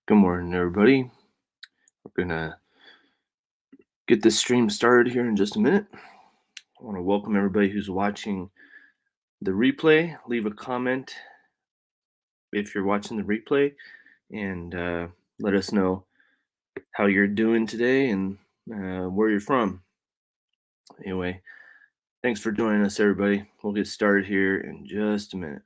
Good morning, everybody. We're gonna get this stream started here in just a minute. I want to welcome everybody who's watching the replay. Leave a comment if you're watching the replay and let us know how you're doing today and where you're from. Anyway, thanks for joining us, everybody. We'll get started here in just a minute.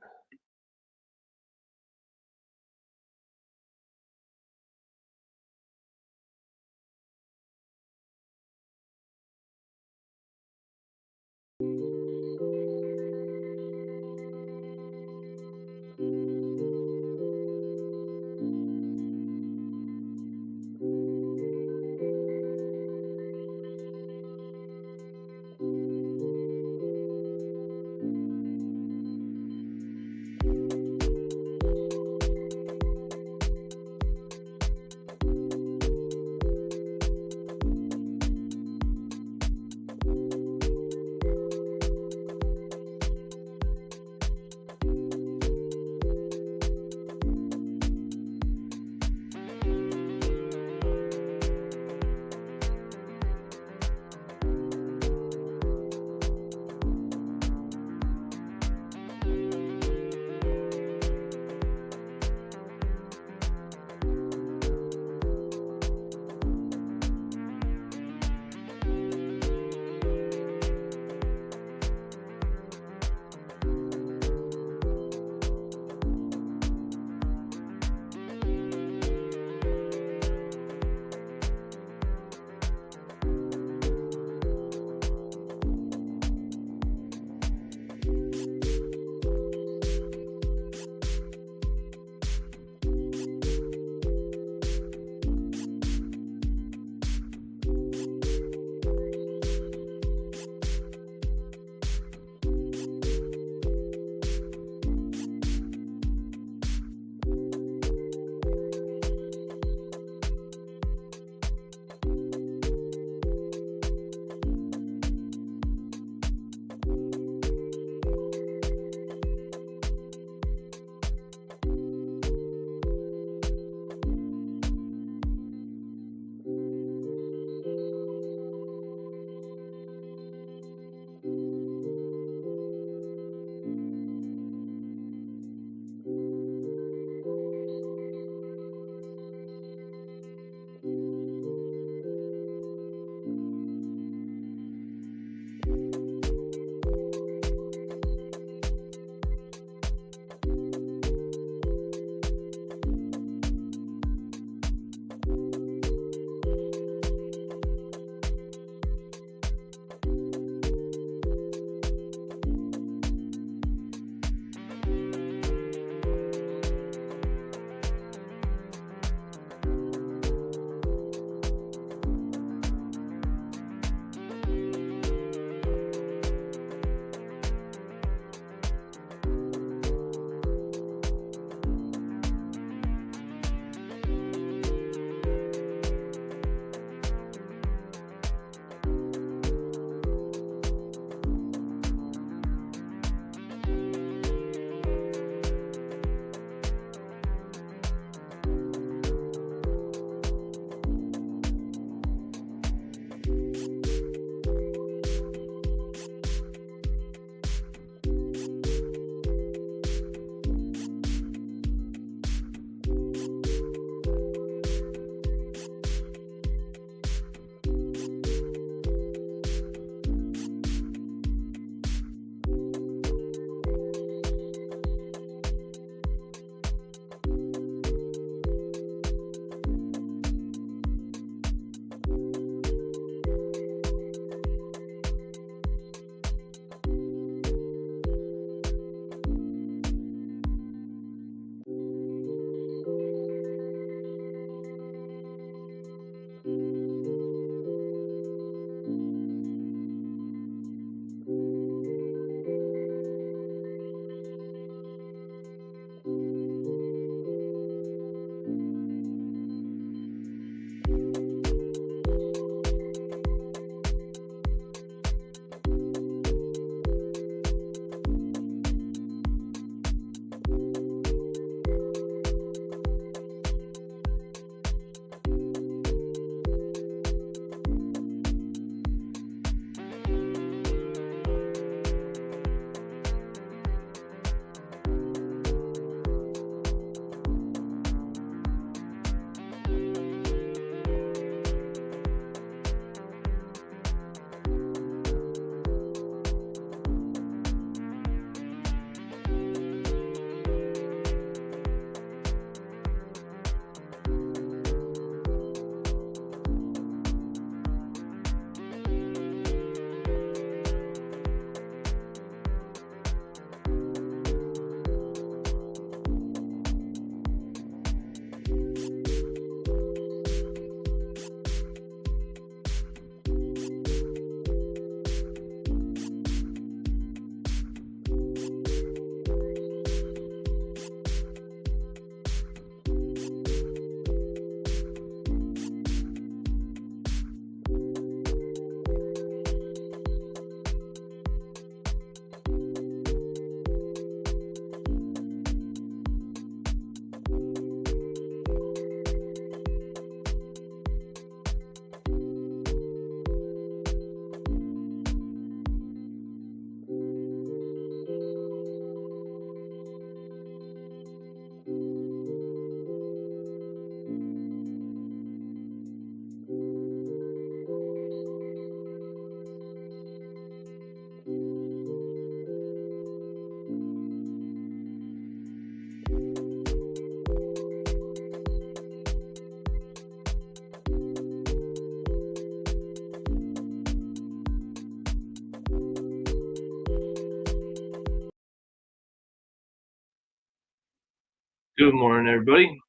Good morning, everybody.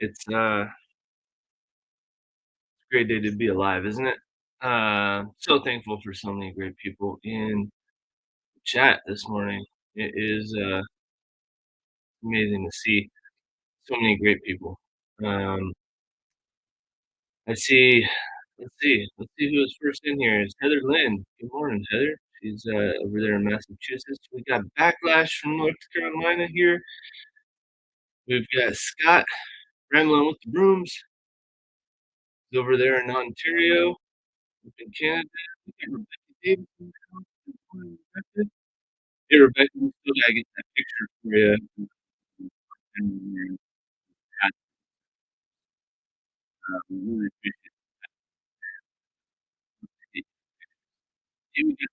It's a great day to be alive, isn't it? So thankful for so many great people in chat this morning. It is amazing to see so many great people. Um, I see. Let's see who is first in here. It's Heather Lynn. Good morning, Heather. She's over there in Massachusetts. We got Backlash from North Carolina here. We've got Scott rambling with the brooms. He's over there in Ontario, up in Canada. We got Rebecca Davidson. Good morning, Rebecca. Hey, Rebecca, we still gotta get that picture for you. And we really appreciate it. You get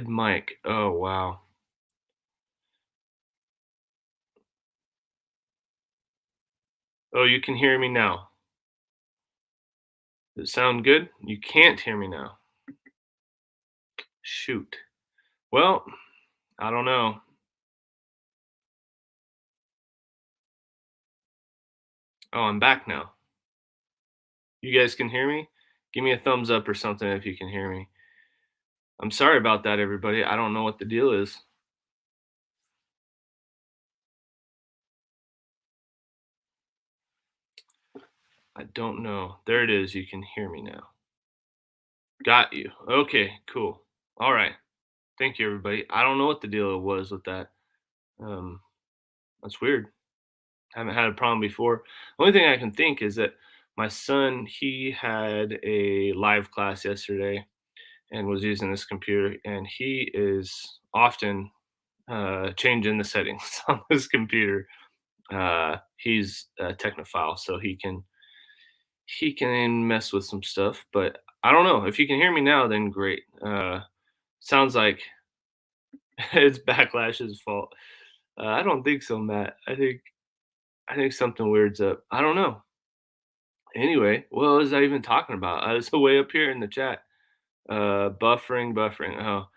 Mike. Oh, wow. Oh, you can hear me now. Does it sound good? You can't hear me now. Shoot. Well, I don't know. Oh, I'm back now. You guys can hear me? Give me a thumbs up or something if you can hear me. I'm sorry about that, everybody. I don't know what the deal is. I don't know. There it is. You can hear me now. Got you. Okay, cool. All right. Thank you, everybody. I don't know what the deal was with that. Um, that's weird. Haven't had a problem before. Only thing I can think is that my son, he had a live class yesterday and was using this computer, and he is often changing the settings on this computer. He's a technophile, so he can mess with some stuff. But I don't know if you can hear me now. Then great. Sounds like it's Backlash's fault. I don't think so, Matt. I think something weird's up. I don't know. Anyway, what was I even talking about? I was way up here in the chat. Buffering. Oh,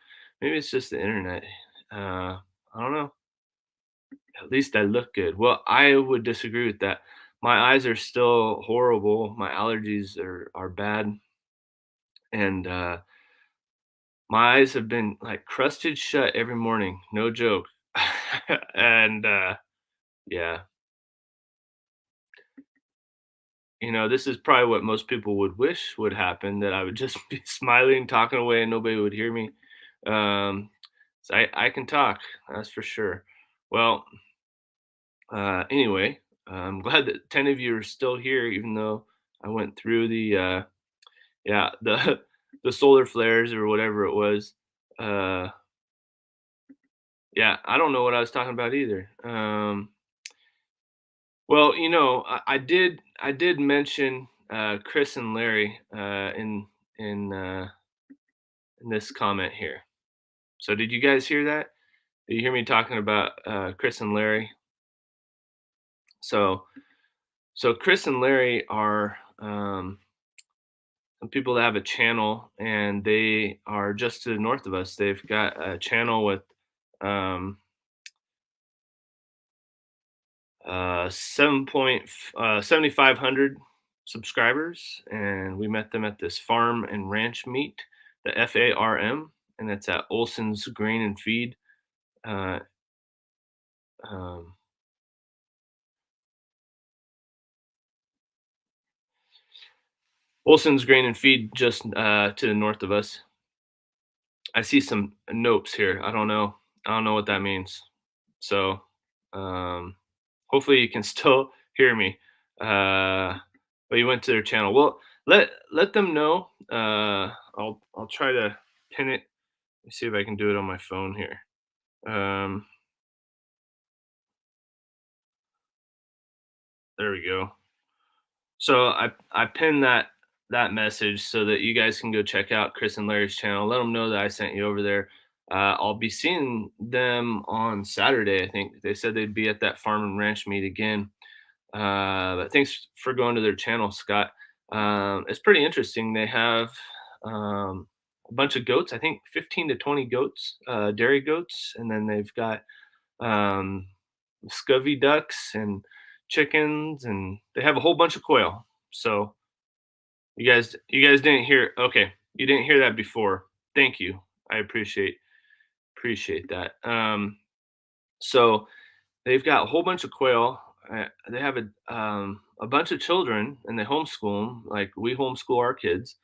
maybe it's just the internet. I don't know. At least I look good. Well, I would disagree with that. My eyes are still horrible. My allergies are bad, and my eyes have been like crusted shut every morning. No joke. And yeah, this is probably what most people would wish would happen, that I would just be smiling, talking away, and nobody would hear me. Um, so I can talk, that's for sure. Well, anyway, I'm glad that 10 of you are still here, even though I went through yeah, the, the solar flares or whatever it was. Uh, yeah, I don't know what I was talking about either. Well, I did mention Chris and Larry in in this comment here. So did you guys hear that? Did you hear me talking about Chris and Larry? So so Chris and Larry are some people that have a channel, and they are just to the north of us. They've got a channel with um, 7,500 subscribers, and we met them at this farm and ranch meet, the FARM, and it's at Olson's Grain and Feed. Uh, um, Olson's Grain and Feed, just to the north of us. I see some notes here. I don't know. I don't know what that means. So, um, hopefully you can still hear me. But you went to their channel. Well, let them know. I'll try to pin it. Let me see if I can do it on my phone here. Um, there we go. So I pinned that message so that you guys can go check out Chris and Larry's channel. Let them know that I sent you over there. I'll be seeing them on Saturday. I think they said they'd be at that farm and ranch meet again. But thanks for going to their channel, Scott. It's pretty interesting. They have a bunch of goats. I think 15 to 20 goats, dairy goats, and then they've got um, scovey ducks and chickens, and they have a whole bunch of quail. So you guys didn't hear. Okay, you didn't hear that before. Thank you. I appreciate that. So they've got a whole bunch of quail. They have a bunch of children, and they homeschool them like we homeschool our kids.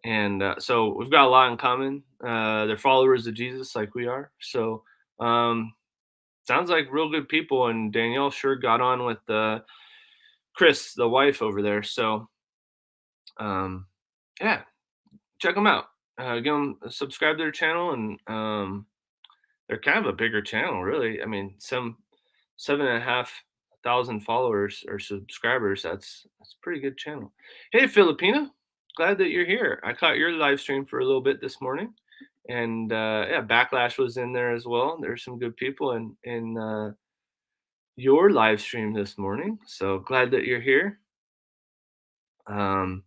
And so we've got a lot in common. They're followers of Jesus like we are. So um, sounds like real good people. And Danielle sure got on with Chris, the wife over there. So um, yeah, check them out. Give them subscribe to their channel, and they're kind of a bigger channel, really. I mean, 7,500 followers or subscribers. That's a pretty good channel. Hey, Filipina, glad that you're here. I caught your live stream for a little bit this morning, and yeah, Backlash was in there as well. There's some good people in your live stream this morning. So glad that you're here. Um,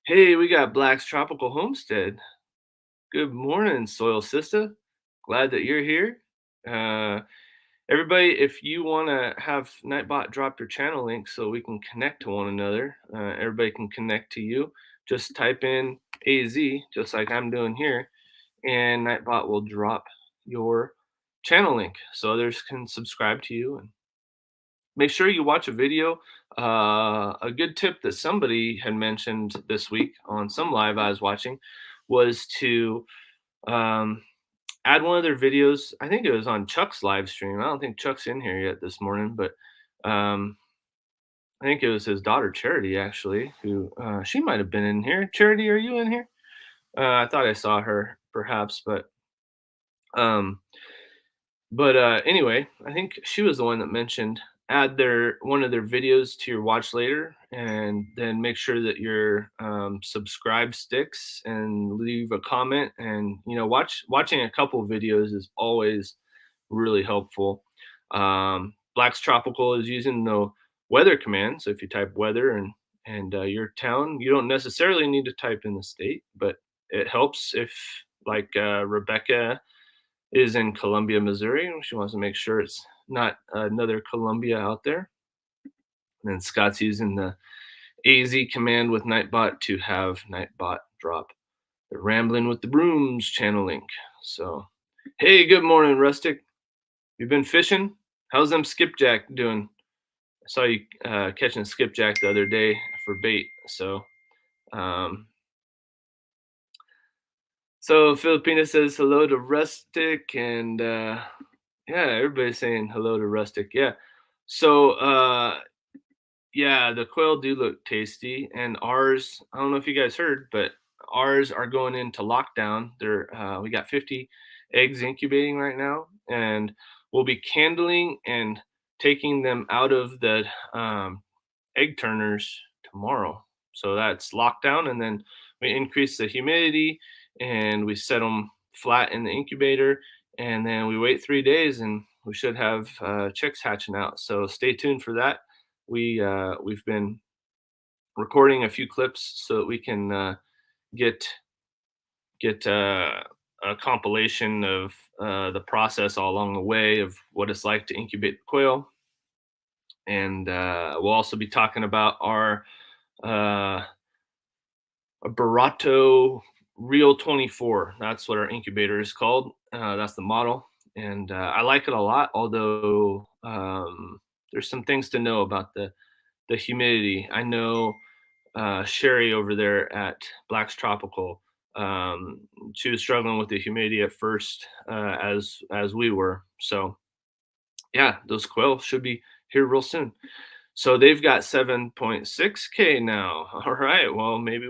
hey, we got Black's Tropical Homestead. Good morning, Soil Sister. Glad that you're here. Uh, Everybody, if you want to have Nightbot drop your channel link so we can connect to one another, everybody can connect to you. Just type in AZ, just like I'm doing here, and Nightbot will drop your channel link so others can subscribe to you. And make sure you watch a video. A good tip that somebody had mentioned this week on some live I was watching was to um, add one of their videos. I think it was on Chuck's live stream. I don't think Chuck's in here yet this morning, but um, I think it was his daughter Charity actually, who she might have been in here. Charity, are you in here? I thought I saw her perhaps, um, but anyway, I think she was the one that mentioned add their one of their videos to your watch later, and then make sure that your subscribe sticks and leave a comment. And watching a couple videos is always really helpful. Black's Tropical is using the weather command, so if you type weather and your town, you don't necessarily need to type in the state, but it helps if like Rebecca is in Columbia, Missouri. She wants to make sure it's not another Columbia out there. And then Scott's using the AZ command with Nightbot to have Nightbot drop the Rambling with the Brooms channel link. So, hey, good morning, Rustic. You've been fishing? How's them skipjack doing? I saw you catching skipjack the other day for bait. Um, so Filipina says hello to Rustic, and yeah, everybody's saying hello to Rustic. Yeah. So yeah, the quail do look tasty, and ours. I don't know if you guys heard, but ours are going into lockdown. We got 50 eggs incubating right now, and we'll be candling and taking them out of the um, egg turners tomorrow. So that's lockdown, and then we increase the humidity and we set them flat in the incubator, and then we wait 3 days, and we should have chicks hatching out. So stay tuned for that. We've been recording a few clips so that we can get get a compilation of the process all along the way of what it's like to incubate the quail, and we'll also be talking about our uh, Barato Real 24. That's what our incubator is called. That's the model, and I like it a lot. Although there's some things to know about the humidity. I know Sherry over there at Black's Tropical. She was struggling with the humidity at first, as we were. So yeah, those quail should be here real soon. So they've got 7.6K now. All right. Well, maybe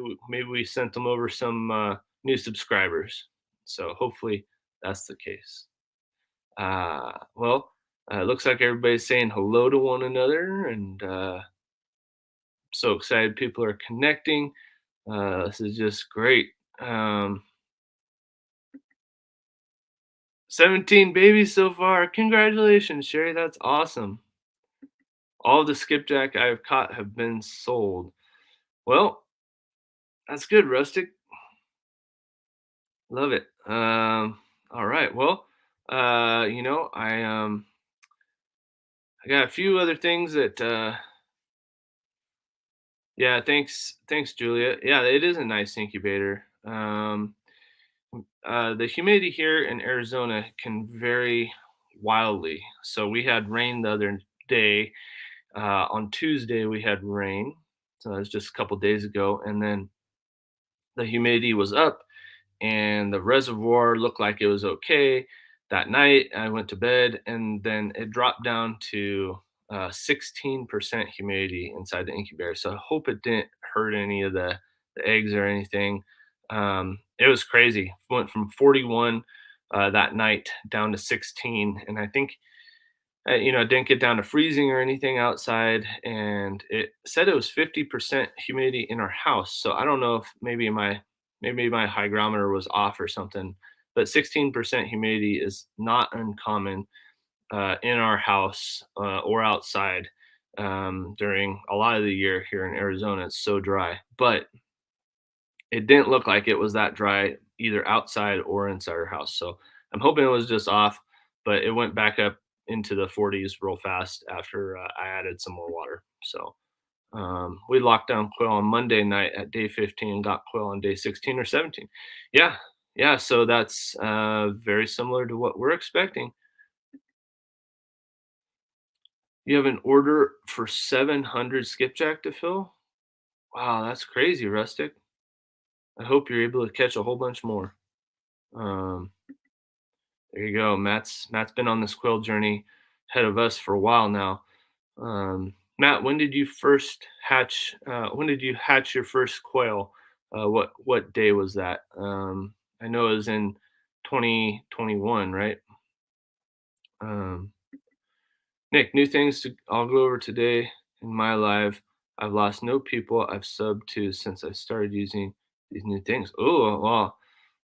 we sent them over some new subscribers. So hopefully that's the case. Well, it looks like everybody's saying hello to one another, and so excited people are connecting. This is just great. 17 babies so far. Congratulations, Sherry. That's awesome. All the skipjack I have caught have been sold. Well, that's good, Rustic. Love it. All right. Well, I got a few other things that yeah, thanks, Julia. Yeah, it is a nice incubator. The humidity here in Arizona can vary wildly. So we had rain the other day. On Tuesday we had rain. So that was just a couple days ago, and then the humidity was up and the reservoir looked like it was okay. That night, I went to bed, and then it dropped down to 16% humidity inside the incubator. So I hope it didn't hurt any of the eggs or anything. It was crazy. Went from 41 that night down to 16, and I think it didn't get down to freezing or anything outside. And it said it was 50% humidity in our house. So I don't know if maybe my hygrometer was off or something. but 16% humidity is not uncommon in our house or outside during a lot of the year here in Arizona. It's so dry, but it didn't look like it was that dry either outside or inside our house. So I'm hoping it was just off, but it went back up into the 40s real fast after I added some more water. So we locked down quail on Monday night at day 15 and got quail on day 16 or 17. Yeah, yeah. So that's very similar to what we're expecting. You have an order for 700 skipjack to fill? Wow, that's crazy, Rustic. I hope you're able to catch a whole bunch more. Um, there you go. Matt's been on this quail journey ahead of us for a while now. Matt, when did you first hatch? When did you hatch your first quail? What day was that? I know it was in 2021, right? Um, Nick, new things I'll go over today in my live. I've lost no people I've subbed to since I started using these new things. Oh, well,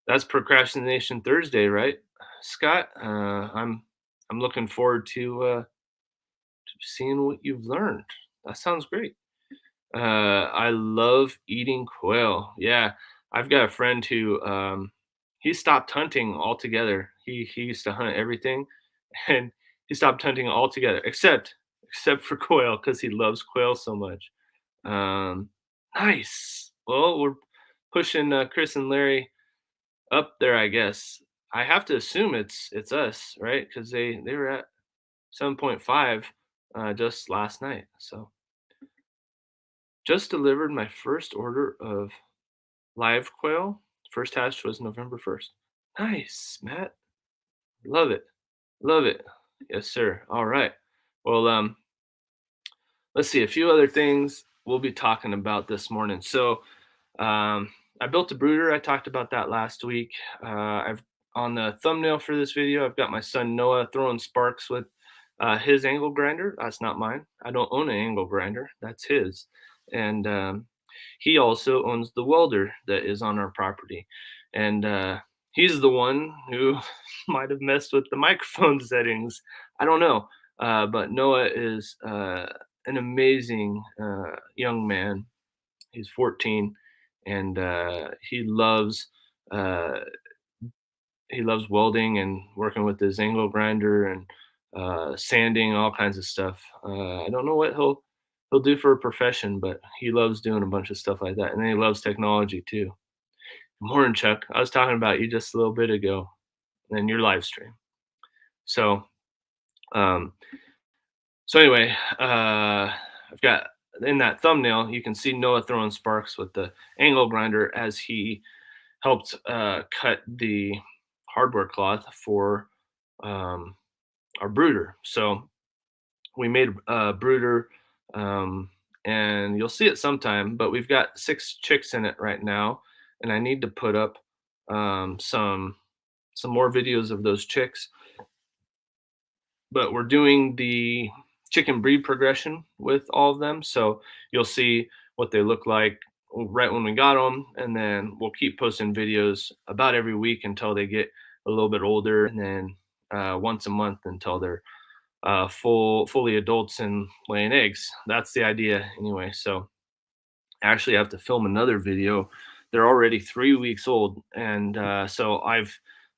that's Procrastination Thursday, right, Scott? I'm looking forward to seeing what you've learned. That sounds great. I love eating quail. Yeah, I've got a friend who he stopped hunting altogether. He used to hunt everything, and he stopped hunting altogether except for quail because he loves quail so much. Um, nice. Well, we're pushing Chris and Larry up there, I guess. I have to assume it's us, right? Because they were at 7.5 just last night. So just delivered my first order of live quail. First hatch was November 1st. Nice, Matt. Love it. Love it. Yes, sir. All right. Well, let's see a few other things we'll be talking about this morning. So, I built a brooder. I talked about that last week. I've on the thumbnail for this video, I've got my son Noah throwing sparks with his angle grinder. That's not mine. I don't own an angle grinder. That's his. And he also owns the welder that is on our property. And he's the one who might have messed with the microphone settings. I don't know. But Noah is an amazing young man. He's 14, and uh, he loves welding and working with his angle grinder and sanding, all kinds of stuff. I don't know what he'll do for a profession, but he loves doing a bunch of stuff like that, and then he loves technology too. Good morning, Chuck. I was talking about you just a little bit ago in your live stream. So, um, so anyway, I've got in that thumbnail, you can see Noah throwing sparks with the angle grinder as he helped cut the hardware cloth for um, our brooder. So we made a brooder, um, and you'll see it sometime. But we've got 6 chicks in it right now, and I need to put up some more videos of those chicks. But we're doing the chicken breed progression with all of them, so you'll see what they look like right when we got them, and then we'll keep posting videos about every week until they get a little bit older, and then once a month until they're fully adults and laying eggs. That's the idea anyway. So I actually have to film another video. They're already 3 weeks old, and so I'm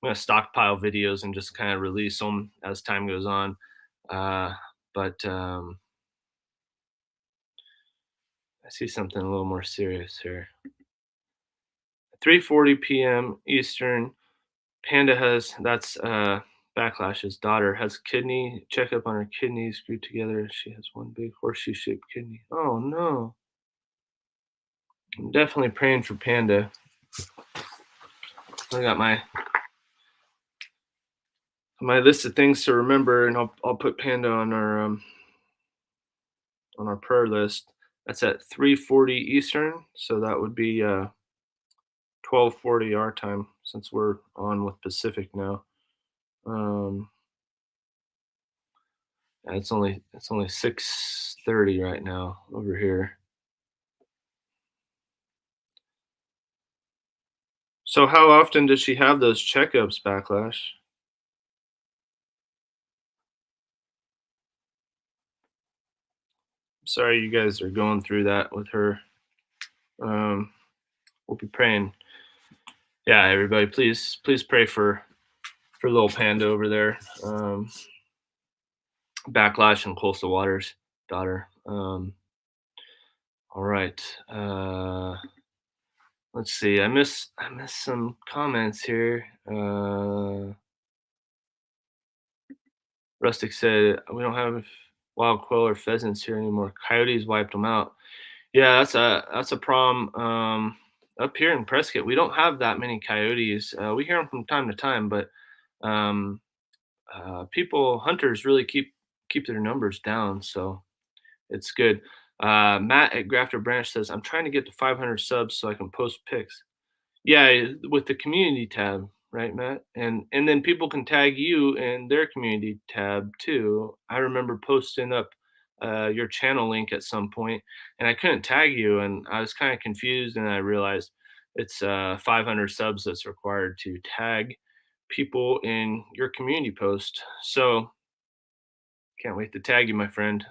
gonna stockpile videos and just kind of release them as time goes on. Uh, but I see something a little more serious here. 3:40 p.m. Eastern. Panda has that's Backlash's daughter has kidney checkup on her kidneys screwed together. She has one big horseshoe-shaped kidney. Oh no! I'm definitely praying for Panda. I got my list of things to remember, and I'll put Panda on our prayer list. That's at 3:40 Eastern, so that would be 12:40 our time since we're on with Pacific now. Um, yeah, it's only 6:30 right now over here. So how often does she have those checkups, Backlash? Sorry you guys are going through that with her. Um, we'll be praying. Yeah, everybody, please pray for little Panda over there. Backlash and Coastal Waters' daughter. All right. Let's see. I missed some comments here. Rustic said we don't have wild quail or pheasants here anymore. Coyotes wiped them out. Yeah, that's a problem. Up here in Prescott, we don't have that many coyotes. We hear them from time to time, but um, hunters really keep their numbers down. So it's good. Matt at Grafter Branch says, I'm trying to get to 500 subs so I can post pics. Yeah, with the community tab, right, Matt? And then people can tag you in their community tab too. I remember posting up your channel link at some point, and I couldn't tag you, and I was kind of confused, and I realized it's 500 subs that's required to tag people in your community post. So can't wait to tag you, my friend.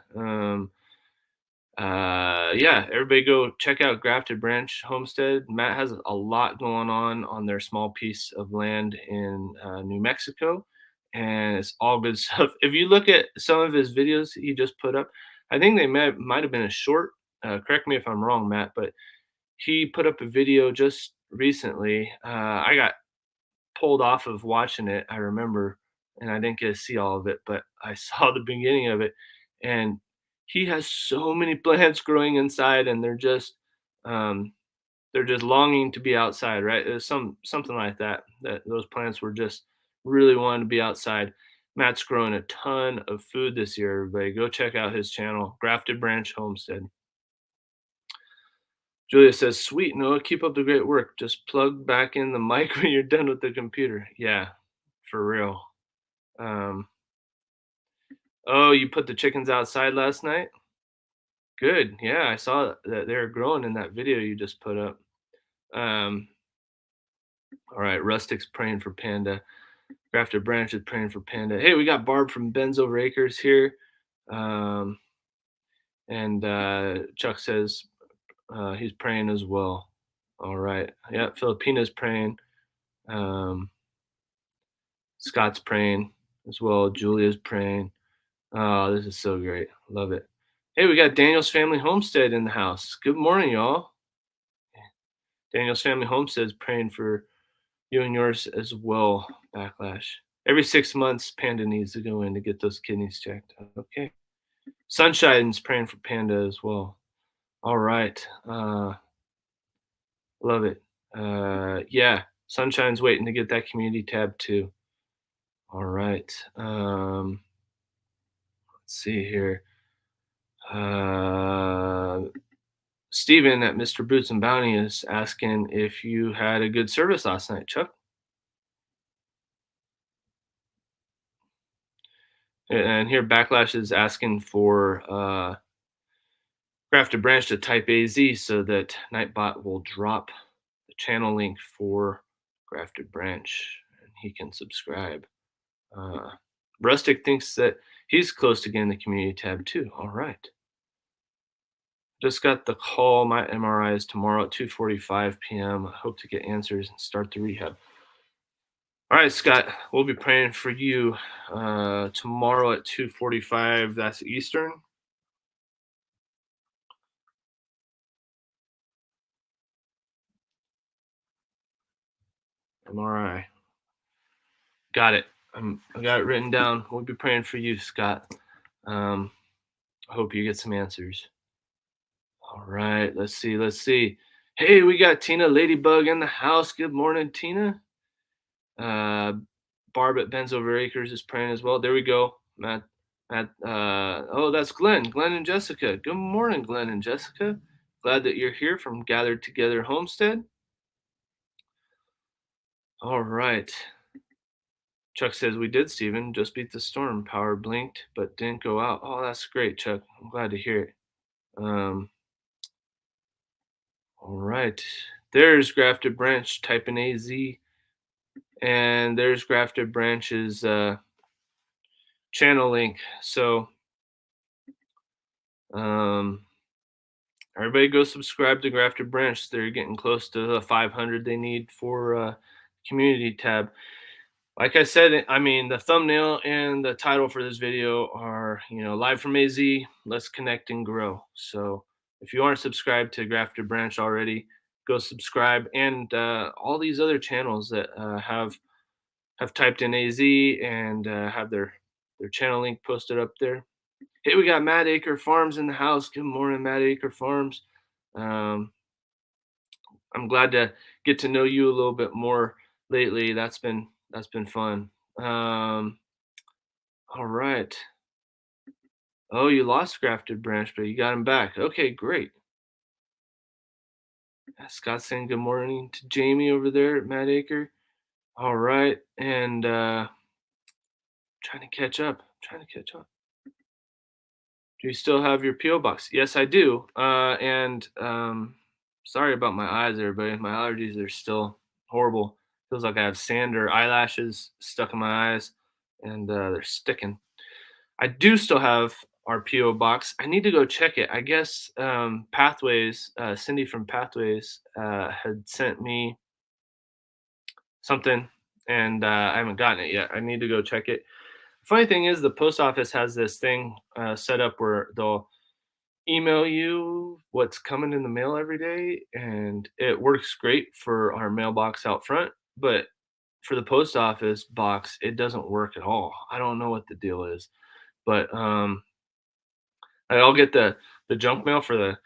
Yeah, everybody go check out Grafted Branch Homestead. Matt has a lot going on their small piece of land in New Mexico, and it's all good stuff. If you look at some of his videos he just put up, I think they might have been a short. Correct me if I'm wrong, Matt, but he put up a video just recently. I got pulled off of watching it, I remember, and I didn't get to see all of it, but I saw the beginning of it, and he has so many plants growing inside, and um, they're just longing to be outside, right? There's something like that. That those plants were just really wanting to be outside. Matt's growing a ton of food this year. Everybody, go check out his channel, Grafted Branch Homestead. Julia says, "Sweet Noah, keep up the great work. Just plug back in the mic when you're done with the computer." Yeah, for real. Um, oh, you put the chickens outside last night? Good. Yeah, I saw that they were growing in that video you just put up. Um, all right, Rustic's praying for Panda. Grafted Branch is praying for Panda. Hey, we got Barb from Ben's Over Acres here. Um, and Chuck says he's praying as well. All right. Yeah, Filipina's praying. Um, Scott's praying as well. Julia's praying. Oh, this is so great. Love it. Hey, we got Daniel's Family Homestead in the house. Good morning, y'all. Daniel's Family Homestead's praying for you and yours as well, Backlash. Every 6 months, Panda needs to go in to get those kidneys checked. Okay. Sunshine's praying for Panda as well. All right. Love it. Yeah, Sunshine's waiting to get that community tab too. All right. Let's see here. Uh, Steven at Mr. Boots and Bounty is asking if you had a good service last night, Chuck. And here Backlash is asking for Grafted Branch to type AZ so that Nightbot will drop the channel link for Grafted Branch and he can subscribe. Uh, Rustic thinks that he's close to getting the community tab too. All right. Just got the call. My MRI is tomorrow at 2:45 p.m. I hope to get answers and start the rehab. All right, Scott, we'll be praying for you tomorrow at 2:45. That's Eastern. MRI. Got it. I got it written down. We'll be praying for you, Scott. I hope you get some answers. All right, let's see. Let's see. Hey, we got Tina Ladybug in the house. Good morning, Tina. Uh, Barb at Ben's Over Acres is praying as well. There we go. Matt. Oh, that's Glenn. Glenn and Jessica. Good morning, Glenn and Jessica. Glad that you're here from Gathered Together Homestead. All right. Chuck says we did, Steven. Just beat the storm. Power blinked, but didn't go out. Oh, that's great, Chuck. I'm glad to hear it. All right. There's Grafted Branch. Type in AZ, and there's Grafted Branch's channel link. So um, everybody go subscribe to Grafted Branch. They're getting close to the 500 they need for community tab. Like I said, I mean, the thumbnail and the title for this video are, live from AZ. Let's connect and grow. So if you aren't subscribed to Grafted Branch already, go subscribe, and all these other channels that have typed in AZ and have their channel link posted up there. Hey, we got Mad Acre Farms in the house. Good morning, Mad Acre Farms. Um, I'm glad to get to know you a little bit more lately. That's been fun. All right. Oh, you lost Grafted Branch, but you got him back. Okay, great. Scott saying good morning to Jamie over there at Mad Acre. All right, and trying to catch up. Trying to catch up. Do you still have your PO box? Yes, I do. And sorry about my eyes, everybody. My allergies are still horrible. Feels like I have sand or eyelashes stuck in my eyes, and they're sticking. I do still have our PO box. I need to go check it. I guess Pathways, Cindy from Pathways, had sent me something, and I haven't gotten it yet. I need to go check it. Funny thing is, the post office has this thing set up where they'll email you what's coming in the mail every day, and it works great for our mailbox out front, but for the post office box, it doesn't work at all. I don't know what the deal is, but I'll get the junk mail for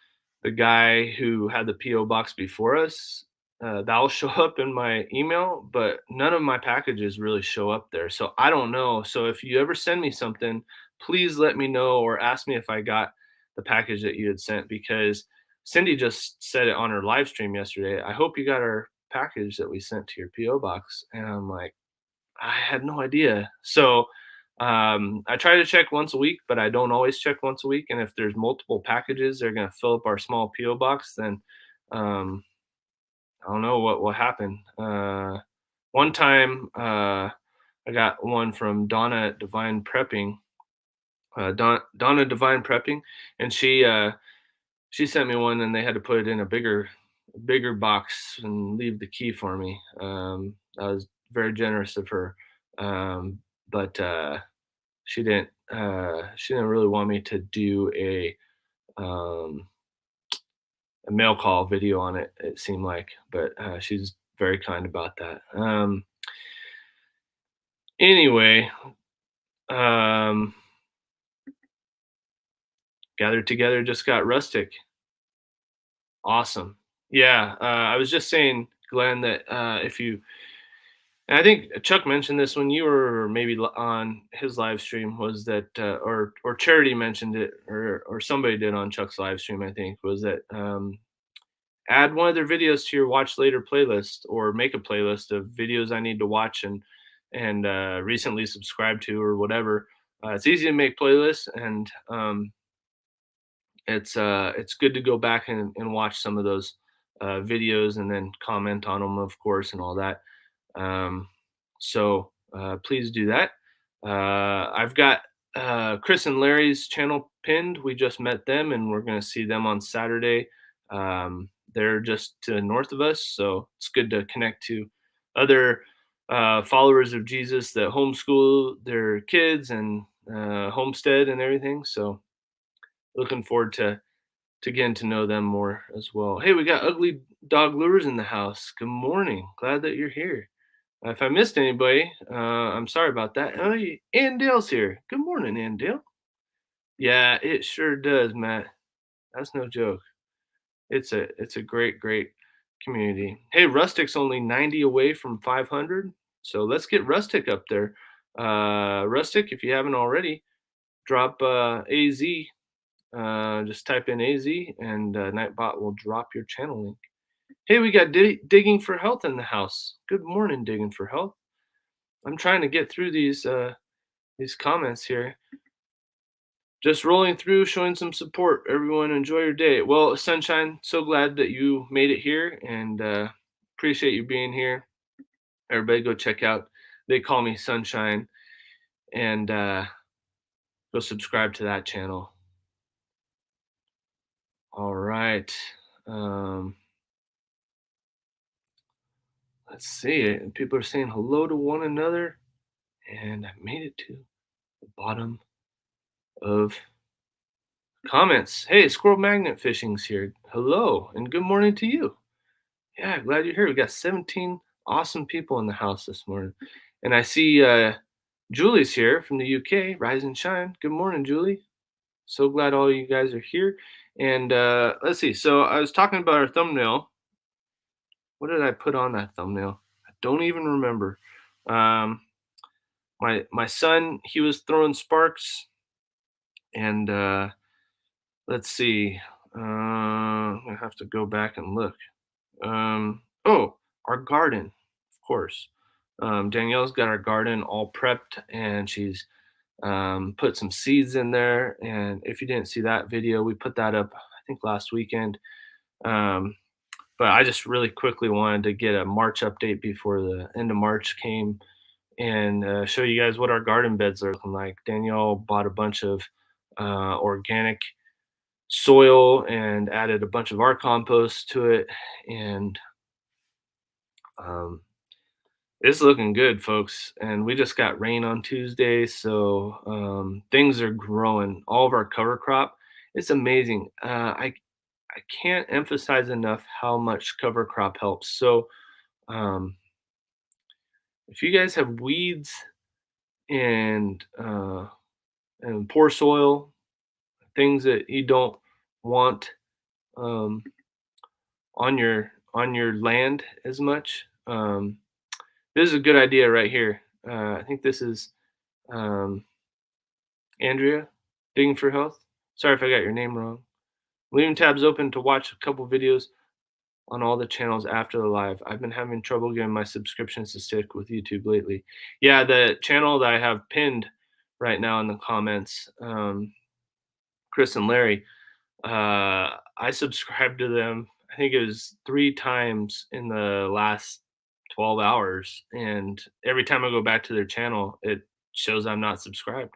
the guy who had the PO box before us. That'll show up in my email, but none of my packages really show up there. So I don't know. So if you ever send me something, please let me know or ask me if I got the package that you had sent, because Cindy just said it on her live stream yesterday. I hope you got our package that we sent to your PO box. And I'm like, I had no idea. So I try to check once a week, but I don't always check once a week. And if there's multiple packages, they're going to fill up our small PO box. Then um, I don't know what will happen. One time, I got one from Donna at Divine Prepping. Donna Divine Prepping, and she sent me one, and they had to put it in a bigger box and leave the key for me. That was very generous of her. But she didn't really want me to do um, a mail call video on it. It seemed like, but she's very kind about that. Anyway, um, gathered together just got rustic. Awesome. Yeah, I was just saying, Glenn, that if you, and I think Chuck mentioned this when you were maybe on his live stream, was that, or Charity mentioned it, or somebody did on Chuck's live stream, I think, was that add one of their videos to your watch later playlist, or make a playlist of videos I need to watch and recently subscribed to, or whatever. It's easy to make playlists, and it's good to go back and watch some of those videos and then comment on them, of course, and all that. Um, so please do that. I've got Chris and Larry's channel pinned. We just met them, and we're going to see them on Saturday. They're just to the north of us, so it's good to connect to other followers of Jesus that homeschool their kids and homestead and everything. So looking forward to getting to know them more as well. Hey, we got Ugly Dog Lures in the house. Good morning. Glad that you're here. If I missed anybody, I'm sorry about that. Oh, Ann Dale's here. Good morning, Ann Dale. Yeah, it sure does, Matt. That's no joke. It's a great community. Hey, Rustic's only 90 away from 500, so let's get Rustic up there. Rustic, if you haven't already, drop AZ. Just type in AZ, and Nightbot will drop your channel link. Hey, we got Digging for Health in the house. Good morning, Digging for Health. I'm trying to get through these comments here. just rolling through, showing some support. Everyone, enjoy your day. Well, Sunshine, so glad that you made it here, and appreciate you being here. Everybody, go check out They Call Me Sunshine, and go subscribe to that channel. All right. Um, let's see. People are saying hello to one another, and I made it to the bottom of comments. Hey, Squirrel Magnet Fishing's here. Hello, and good morning to you. Yeah, glad you're here. We got 17 awesome people in the house this morning. And I see Julie's here from the UK. Rise and shine. Good morning, Julie. So glad all you guys are here. And let's see. So I was talking about our thumbnail. What did I put on that thumbnail? I don't even remember. Um, my son, he was throwing sparks, and let's see. I have to go back and look. Oh, our garden, of course. Danielle's got our garden all prepped, and she's put some seeds in there. And if you didn't see that video, we put that up, I think, last weekend. Um, but I just really quickly wanted to get a March update before the end of March came, and show you guys what our garden beds are looking like. Danielle bought a bunch of organic soil and added a bunch of our compost to it, and um, it's looking good, folks. And we just got rain on Tuesday, so things are growing. All of our cover crop, it's amazing. I can't emphasize enough how much cover crop helps. So um, if you guys have weeds and poor soil, things that you don't want um, on your land as much, this is a good idea right here. I think this is um, Andrea, Digging for Health. Sorry if I got your name wrong. Leaving tabs open to watch a couple videos on all the channels after the live. I've been having trouble getting my subscriptions to stick with YouTube lately. Yeah, the channel that I have pinned right now in the comments, Chris and Larry, I subscribed to them. I think it was 3 times in the last 12 hours, and every time I go back to their channel, it shows I'm not subscribed.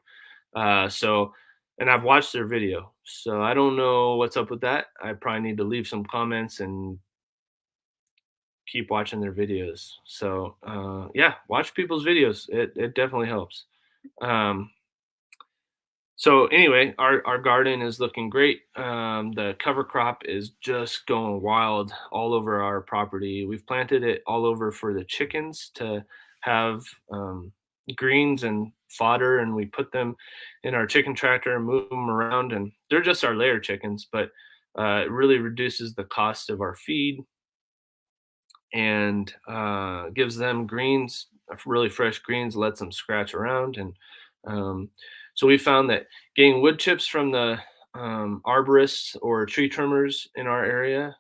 So, and I've watched their video, so I don't know what's up with that. I probably need to leave some comments and keep watching their videos. So, yeah, watch people's videos. It definitely helps. Um, so anyway, our garden is looking great. The cover crop is just going wild all over our property. We've planted it all over for the chickens to have greens and fodder, and we put them in our chicken tractor and move them around. And they're just our layer chickens, but it really reduces the cost of our feed, and gives them greens, really fresh greens, lets them scratch around. And um, so we found that getting wood chips from the arborists or tree trimmers in our area,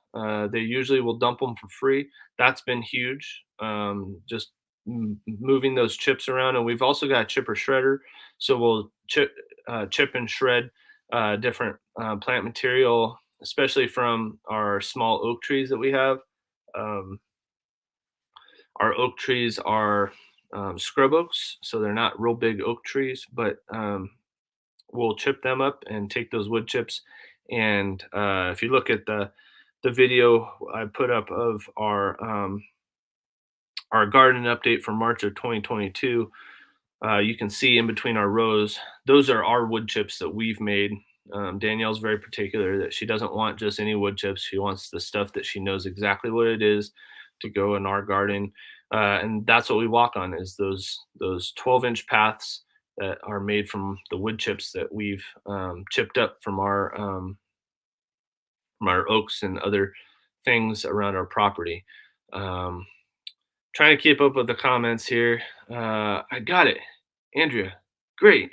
they usually will dump them for free. That's been huge. Just moving those chips around, and we've also got a chipper shredder, so we'll chip and shred different plant material, especially from our small oak trees that we have. Um, our oak trees are scrub oaks, so they're not real big oak trees, but we'll chip them up and take those wood chips. And if you look at the video I put up of our garden update for March of 2022, you can see in between our rows, those are our wood chips that we've made. Danielle's very particular that she doesn't want just any wood chips. She wants the stuff that she knows exactly what it is to go in our garden. And that's what we walk on, is those 12-inch paths that are made from the wood chips that we've chipped up from our oaks and other things around our property. Um, Trying to keep up with the comments here. I got it, Andrea. Great.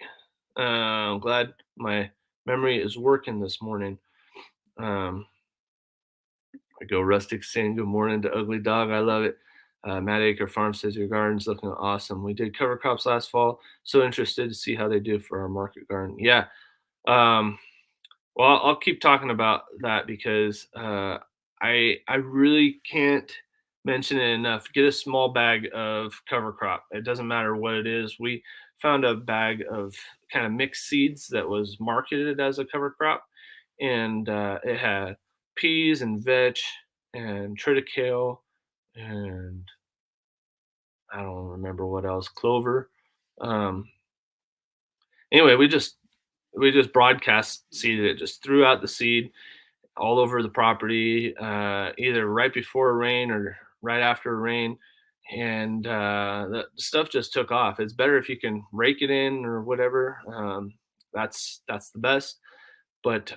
I'm glad my memory is working this morning. Um, I go Rustic saying good morning to Ugly Dog. I love it. Matt Acre Farm says your garden's looking awesome. We did cover crops last fall. So interested to see how they do for our market garden. Yeah. Um, well, I'll keep talking about that because I really can't mention it enough. Get a small bag of cover crop. It doesn't matter what it is. We found a bag of kind of mixed seeds that was marketed as a cover crop, and it had peas and vetch and triticale and I don't remember what else, clover. Um, anyway, we just broadcast seeded it, just threw out the seed all over the property, either right before a rain or right after a rain. And the stuff just took off. It's better if you can rake it in or whatever. That's the best. But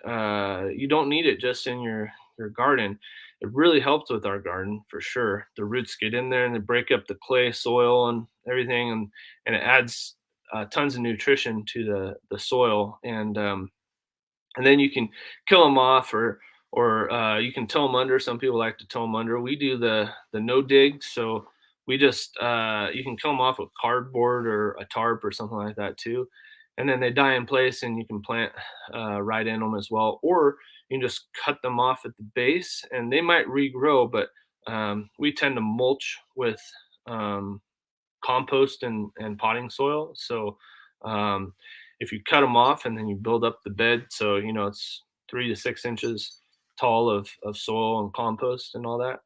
you don't need it just in your garden. It really helped with our garden for sure. The roots get in there and they break up the clay soil and everything, and it adds tons of nutrition to the soil. And then you can kill them off or you can tow them under. Some people like to tow them under. We do the no dig, so we just you can kill them off with cardboard or a tarp or something like that too, and then they die in place, and you can plant right in them as well, or you can just cut them off at the base, and they might regrow. But we tend to mulch with um, compost and potting soil. So um, if you cut them off and then you build up the bed, so it's 3 to 6 inches tall of soil and compost and all that.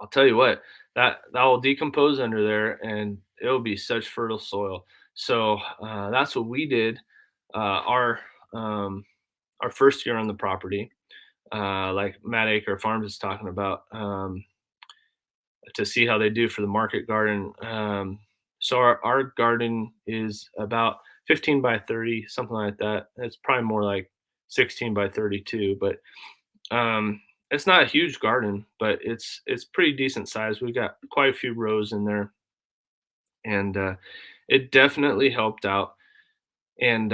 I'll tell you what, that will decompose under there and it'll be such fertile soil. So that's what we did. Uh, our um, our first year on the property, like Matt Acre Farms is talking about. To see how they do for the market garden. So our garden is about 15 by 30, something like that. It's probably more like 16 by 32, but it's not a huge garden, but it's pretty decent size. We got quite a few rows in there, and it definitely helped out. And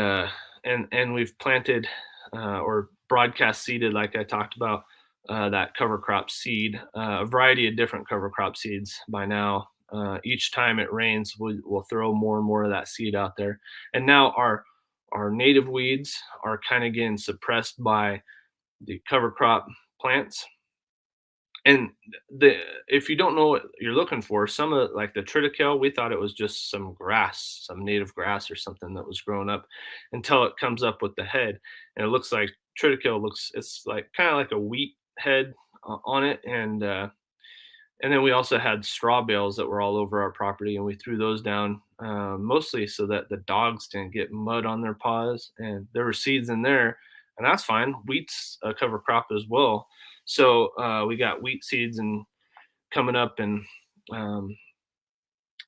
we've planted or broadcast seeded, like I talked about, that cover crop seed, a variety of different cover crop seeds by now. Each time it rains, we'll throw more and more of that seed out there. And now our native weeds are kind of getting suppressed by the cover crop plants. And the if you don't know what you're looking for, some of like the triticale, we thought it was just some grass, some native grass or something that was growing up until it comes up with the head. And it looks like triticale looks it's like kind of like a wheat head on it. And then we also had straw bales that were all over our property, and we threw those down mostly so that the dogs didn't get mud on their paws. And there were seeds in there, and that's fine. Wheat's a cover crop as well, so we got wheat seeds and coming up, um,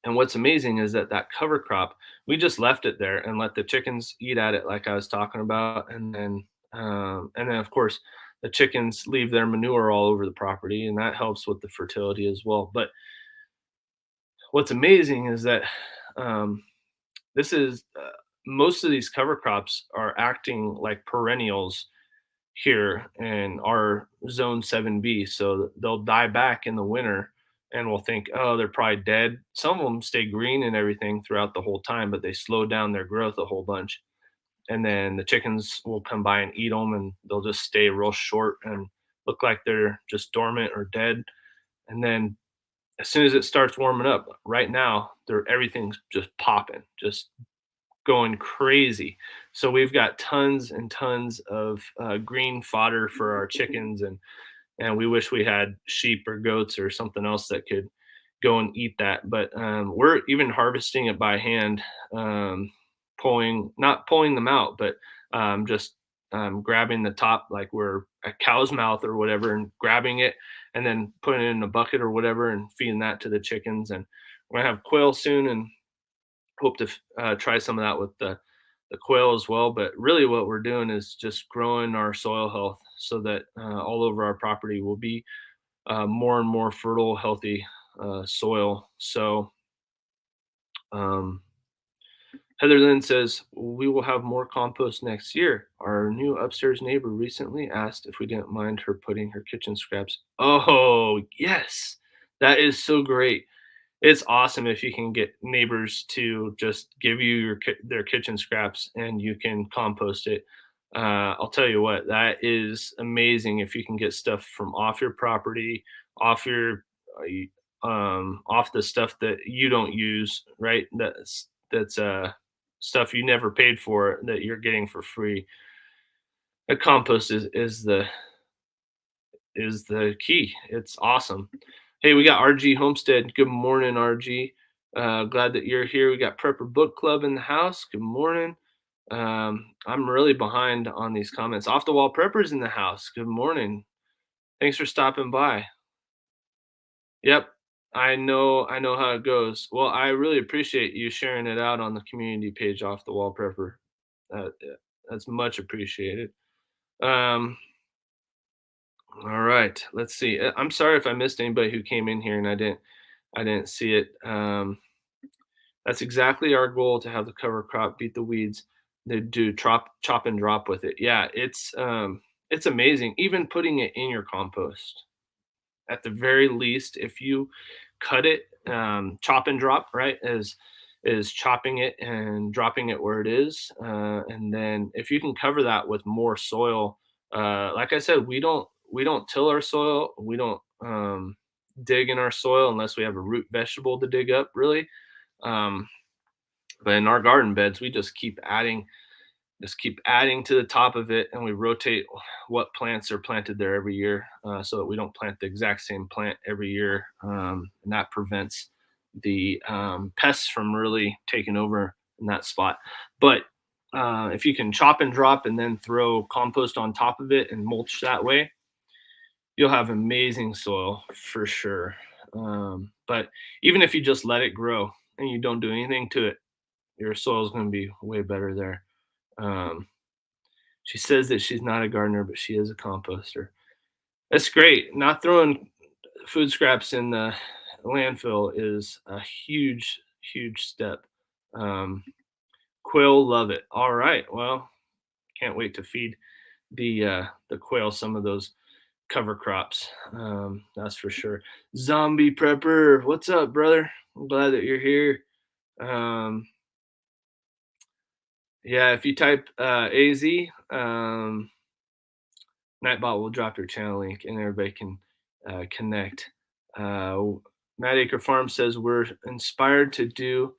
and what's amazing is that cover crop, we just left it there and let the chickens eat at it, like I was talking about, and then of course the chickens leave their manure all over the property, and that helps with the fertility as well. But what's amazing is that um, this is most of these cover crops are acting like perennials here in our zone 7B. So they'll die back in the winter and we'll think, oh, they're probably dead. Some of them stay green and everything throughout the whole time, but they slow down their growth a whole bunch. And then the chickens will come by and eat them, and they'll just stay real short and look like they're just dormant or dead. And then as soon as it starts warming up, right now, everything's just popping, just going crazy. So we've got tons and tons of green fodder for our chickens, and we wish we had sheep or goats or something else that could go and eat that. But we're even harvesting it by hand, pulling not pulling them out, but just grabbing the top like we're a cow's mouth or whatever, and grabbing it and then putting it in a bucket or whatever and feeding that to the chickens. And we're gonna have quail soon, and hope to try some of that with the quail as well. But really, what we're doing is just growing our soil health so that all over our property will be more and more fertile, healthy soil. So um, Heather Lynn says we will have more compost next year. Our new upstairs neighbor recently asked if we didn't mind her putting her kitchen scraps. Oh yes, that is so great. It's awesome if you can get neighbors to just give you their kitchen scraps and you can compost it. I'll tell you what, that is amazing if you can get stuff from off your property, off your off the stuff that you don't use, right? That's stuff you never paid for that you're getting for free. A compost is the key. It's awesome. Hey, we got RG Homestead. Good morning, RG. Glad that you're here. We got Prepper Book Club in the house. Good morning. I'm really behind on these comments. Off the Wall Preppers in the house. Good morning. Thanks for stopping by. Yep, I know how it goes. Well, I really appreciate you sharing it out on the community page, Off the Wall Prepper. Yeah, that's much appreciated. Um, all right, let's see. I'm sorry if I missed anybody who came in here and I didn't see it. That's exactly our goal, to have the cover crop beat the weeds. They do chop and drop with it. Yeah, it's amazing. Even putting it in your compost, at the very least, if you cut it, chop and drop, right, is chopping it and dropping it where it is, and then if you can cover that with more soil, like I said, we don't till our soil, we don't dig in our soil unless we have a root vegetable to dig up, really. Um, but in our garden beds, we just keep adding to the top of it, and we rotate what plants are planted there every year, so that we don't plant the exact same plant every year, and that prevents the pests from really taking over in that spot. But if you can chop and drop and then throw compost on top of it and mulch that way, you'll have amazing soil for sure. But even if you just let it grow and you don't do anything to it, your soil is going to be way better there. Um, she says that she's not a gardener, but she is a composter. That's great. Not throwing food scraps in the landfill is a huge, huge step. Um, Quail love it. All right. Well, can't wait to feed the quail some of those cover crops. That's for sure. Zombie prepper, what's up, brother? I'm glad that you're here. Um, yeah, if you type AZ, Nightbot will drop your channel link and everybody can connect. Matt Acre Farm says we're inspired to do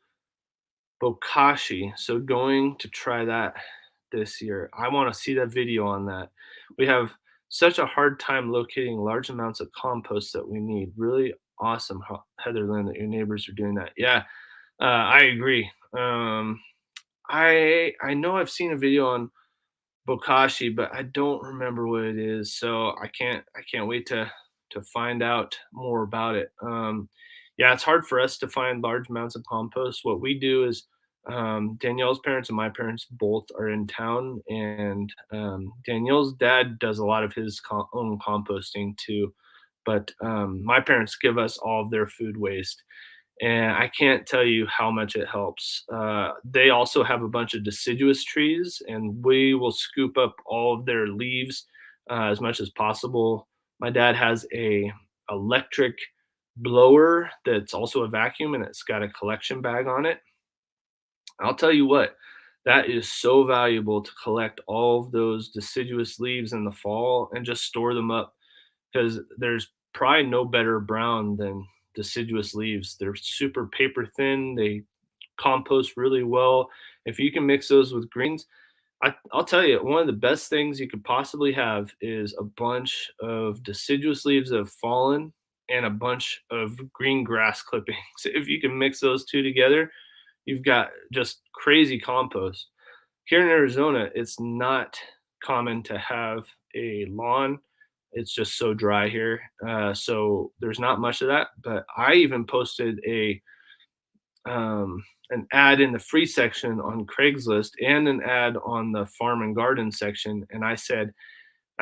bokashi, so going to try that this year. I want to see that video on that. We have such a hard time locating large amounts of compost that we need. Really awesome, Heather Lynn, that your neighbors are doing that. Yeah, I agree. I know I've seen a video on Bokashi, but I don't remember what it is. So I can't wait to find out more about it. Yeah, it's hard for us to find large amounts of compost. What we do is, Danielle's parents and my parents both are in town, and Danielle's dad does a lot of his own composting too. But my parents give us all of their food waste, and I can't tell you how much it helps. They also have a bunch of deciduous trees, and we will scoop up all of their leaves as much as possible. My dad has a electric blower that's also a vacuum, and it's got a collection bag on it. I'll tell you what, that is so valuable to collect all of those deciduous leaves in the fall and just store them up, because there's probably no better brown than deciduous leaves. They're super paper thin. They compost really well. If you can mix those with greens, I'll tell you, one of the best things you could possibly have is a bunch of deciduous leaves that have fallen and a bunch of green grass clippings. If you can mix those two together, you've got just crazy compost. Here in Arizona, it's not common to have a lawn. It's just so dry here. So there's not much of that. But I even posted an ad in the free section on Craigslist and an ad on the farm and garden section. And I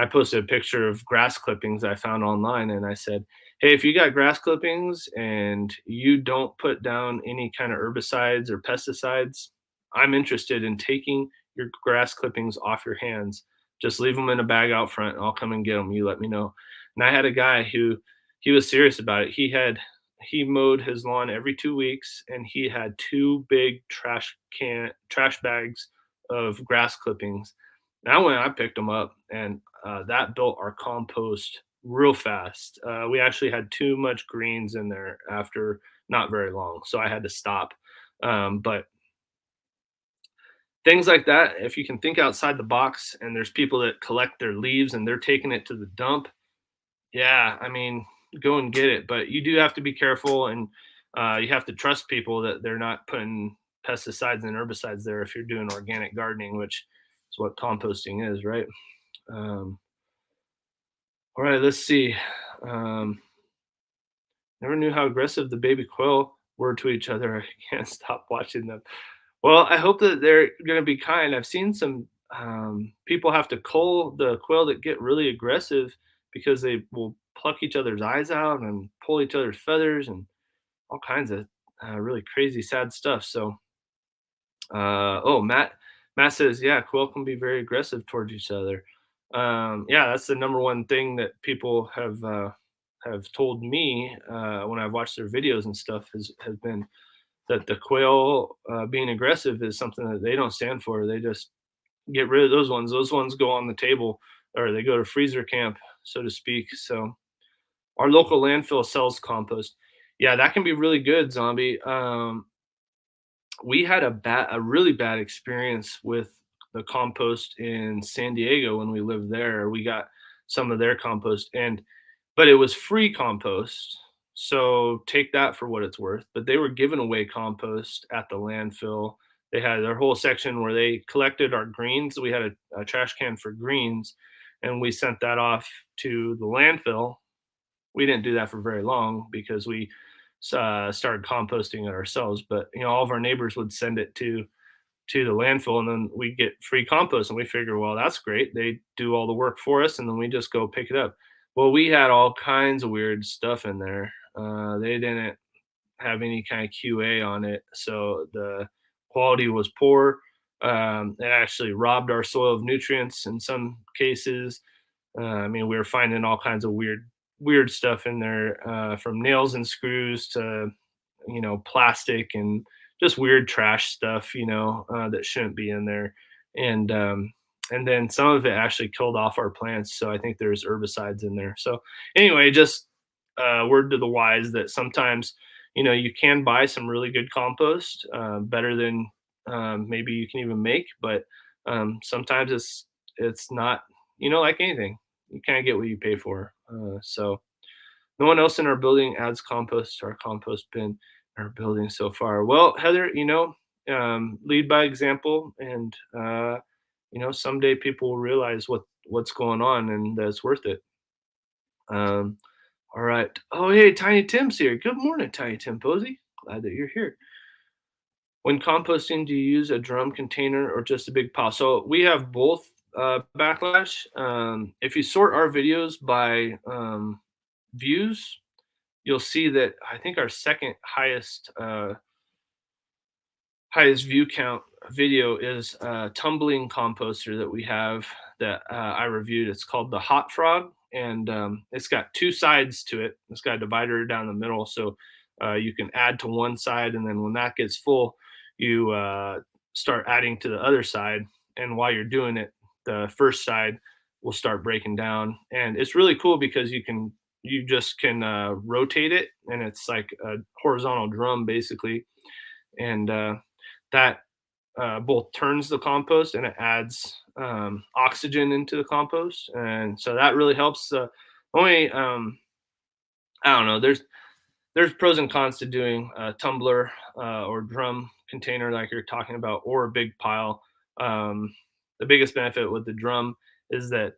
posted a picture of grass clippings I found online. And I said, hey, if you got grass clippings and you don't put down any kind of herbicides or pesticides, I'm interested in taking your grass clippings off your hands. Just leave them in a bag out front and I'll come and get them. You let me know. And I had a guy who he was serious about it. he mowed his lawn every 2 weeks, and he had two big trash bags of grass clippings. And I picked them up, and that built our compost real fast. We actually had too much greens in there after not very long, so I had to stop. But things like that, if you can think outside the box, and there's people that collect their leaves and they're taking it to the dump, yeah, I mean, go and get it, but you do have to be careful, and you have to trust people that they're not putting pesticides and herbicides there if you're doing organic gardening, which is what composting is, right? Um, all right, let's see. Um, Never knew how aggressive the baby quail were to each other. I can't stop watching them. Well, I hope that they're going to be kind. I've seen some people have to cull the quail that get really aggressive because they will pluck each other's eyes out and pull each other's feathers and all kinds of really crazy, sad stuff. So, oh, Matt says, yeah, quail can be very aggressive towards each other. Yeah, that's the number one thing that people have told me when I've watched their videos and stuff has been that the quail being aggressive is something that they don't stand for. They just get rid of those ones. Those ones go on the table or they go to freezer camp, so to speak. So our local landfill sells compost. Yeah, that can be really good, Zombie. We had a really bad experience with the compost in San Diego when we lived there. We got some of their compost, and but it was free compost. So take that for what it's worth. But they were giving away compost at the landfill. They had their whole section where they collected our greens. We had a trash can for greens, and we sent that off to the landfill. We didn't do that for very long because we started composting it ourselves. But all of our neighbors would send it to the landfill, and then we get free compost. And we figure, well, that's great. They do all the work for us, and then we just go pick it up. Well, we had all kinds of weird stuff in there. They didn't have any kind of QA on it, so the quality was poor. It actually robbed our soil of nutrients in some cases. I mean, we were finding all kinds of weird stuff in there, from nails and screws to plastic and just weird trash stuff, that shouldn't be in there. And and then some of it actually killed off our plants. So I think there's herbicides in there. So anyway, just word to the wise that sometimes you can buy some really good compost, better than maybe you can even make, but sometimes it's not, like anything. You kind of get what you pay for. So no one else in our building adds compost to our compost bin in our building so far. Well, Heather, lead by example, and someday people will realize what's going on, and that it's worth it. Um, all right. Oh, hey, Tiny Tim's here. Good morning, Tiny Tim Posey. Glad that you're here. When composting, do you use a drum container or just a big pile? So we have both, Backlash. If you sort our videos by views, you'll see that I think our second highest view count video is a tumbling composter that we have that I reviewed. It's called the Hot Frog, and it's got two sides to it. It's got a divider down the middle, so you can add to one side, and then when that gets full, you start adding to the other side. And while you're doing it, the first side will start breaking down, and it's really cool because you just can rotate it, and it's like a horizontal drum basically, and that both turns the compost and it adds oxygen into the compost, and so that really helps. Only I don't know. There's pros and cons to doing a tumbler or drum container like you're talking about, or a big pile. The biggest benefit with the drum is that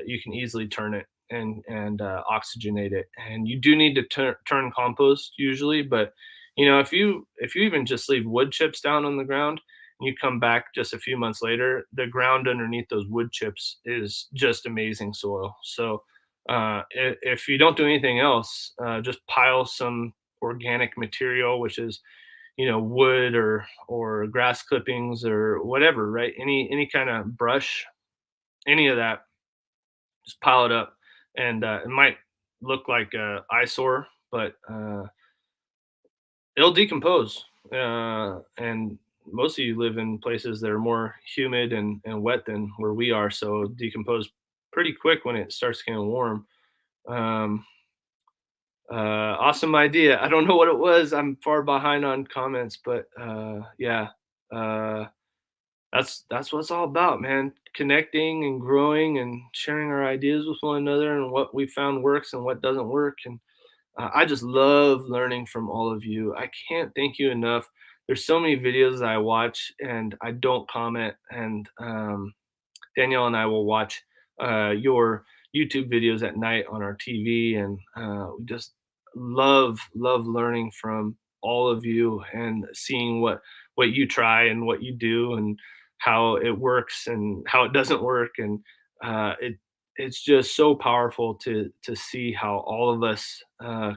you can easily turn it and oxygenate it, and you do need to turn compost usually. But if you even just leave wood chips down on the ground and you come back just a few months later, the ground underneath those wood chips is just amazing soil. So if you don't do anything else, just pile some organic material, which is wood or grass clippings or whatever, right? Any kind of brush, any of that, just pile it up, and it might look like a eyesore, but it'll decompose. And most of you live in places that are more humid and wet than where we are, so it'll decompose pretty quick when it starts getting warm. Um, awesome idea. I don't know what it was. I'm far behind on comments, but yeah, uh, that's what it's all about, man. Connecting and growing and sharing our ideas with one another and what we found works and what doesn't work. And I just love learning from all of you. I can't thank you enough. There's so many videos that I watch and I don't comment, and Danielle and I will watch your YouTube videos at night on our TV, and we just love learning from all of you and seeing what you try and what you do and how it works and how it doesn't work, and it's just so powerful to see how all of us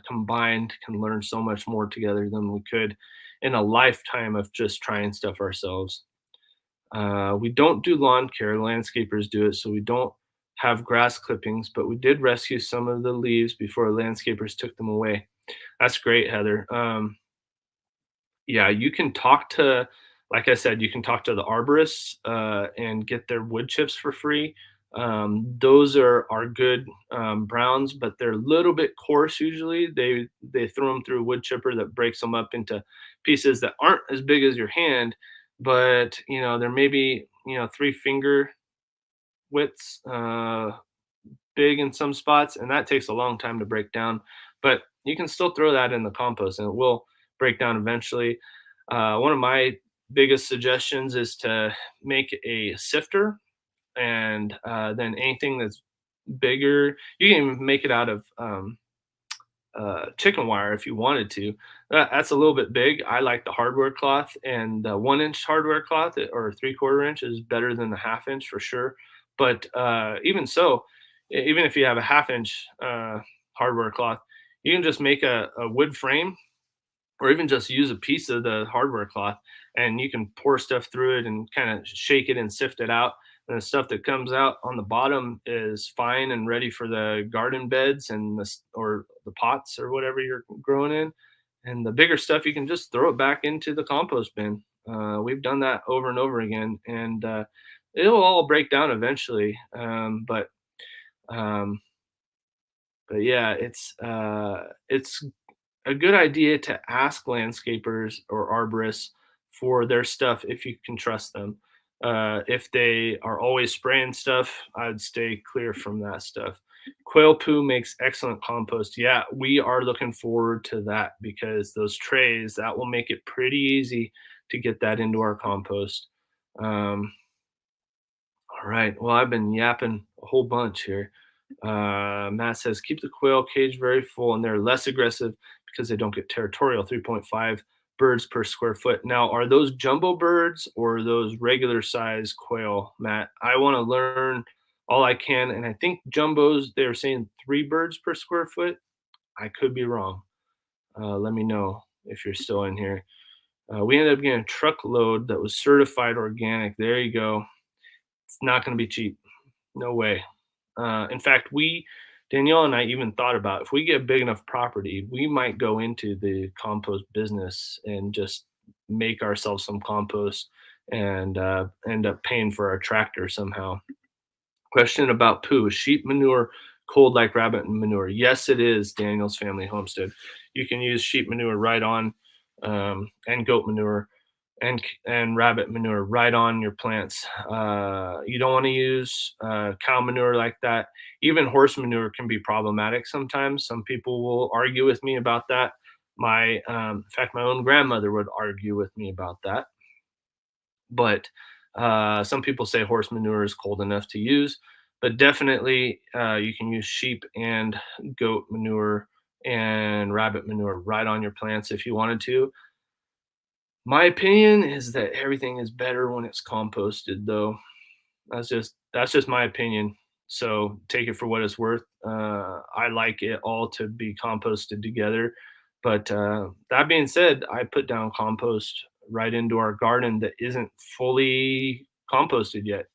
combined can learn so much more together than we could in a lifetime of just trying stuff ourselves. We don't do lawn care, landscapers do it, so we don't have grass clippings, but we did rescue some of the leaves before landscapers took them away. That's great, Heather. Yeah, you can talk to, like I said, you can talk to the arborists and get their wood chips for free. Those are good browns, but they're a little bit coarse usually. They throw them through a wood chipper that breaks them up into pieces that aren't as big as your hand, but they're maybe 3 finger widths, big in some spots, and that takes a long time to break down. But you can still throw that in the compost, and it will break down eventually. One of my biggest suggestions is to make a sifter, and then anything that's bigger, you can even make it out of chicken wire if you wanted to. That's a little bit big. I like the hardware cloth, and the 1 inch hardware cloth or 3/4 inch is better than the half inch for sure. But even so, even if you have a half inch hardware cloth, you can just make a wood frame or even just use a piece of the hardware cloth, and you can pour stuff through it and kind of shake it and sift it out, and the stuff that comes out on the bottom is fine and ready for the garden beds and or the pots or whatever you're growing in, and the bigger stuff you can just throw it back into the compost bin. We've done that over and over again, and it'll all break down eventually. Um, but yeah, it's a good idea to ask landscapers or arborists for their stuff if you can trust them. If they are always spraying stuff, I'd stay clear from that stuff. Quail poo makes excellent compost. Yeah, we are looking forward to that because those trays, that will make it pretty easy to get that into our compost. Um, all right. Well, I've been yapping a whole bunch here. Matt says keep the quail cage very full and they're less aggressive because they don't get territorial. 3.5 birds per square foot. Now, are those jumbo birds or those regular size quail, Matt? I want to learn all I can. And I think jumbos, they were saying 3 birds per square foot. I could be wrong. Let me know if you're still in here. We ended up getting a truckload that was certified organic. There you go. It's not going to be cheap. No way. In fact, Danielle and I even thought about if we get big enough property, we might go into the compost business and just make ourselves some compost and end up paying for our tractor somehow. Question about poo. Is sheep manure cold like rabbit manure? Yes, it is, Daniel's Family Homestead. You can use sheep manure right on, and goat manure and rabbit manure right on your plants. You don't want to use cow manure like that. Even horse manure can be problematic sometimes. Some people will argue with me about that. In fact, my own grandmother would argue with me about that. But some people say horse manure is cold enough to use. But definitely, you can use sheep and goat manure and rabbit manure right on your plants if you wanted to. My opinion is that everything is better when it's composted, though. That's just my opinion. So take it for what it's worth. I like it all to be composted together. But that being said, I put down compost right into our garden that isn't fully composted yet,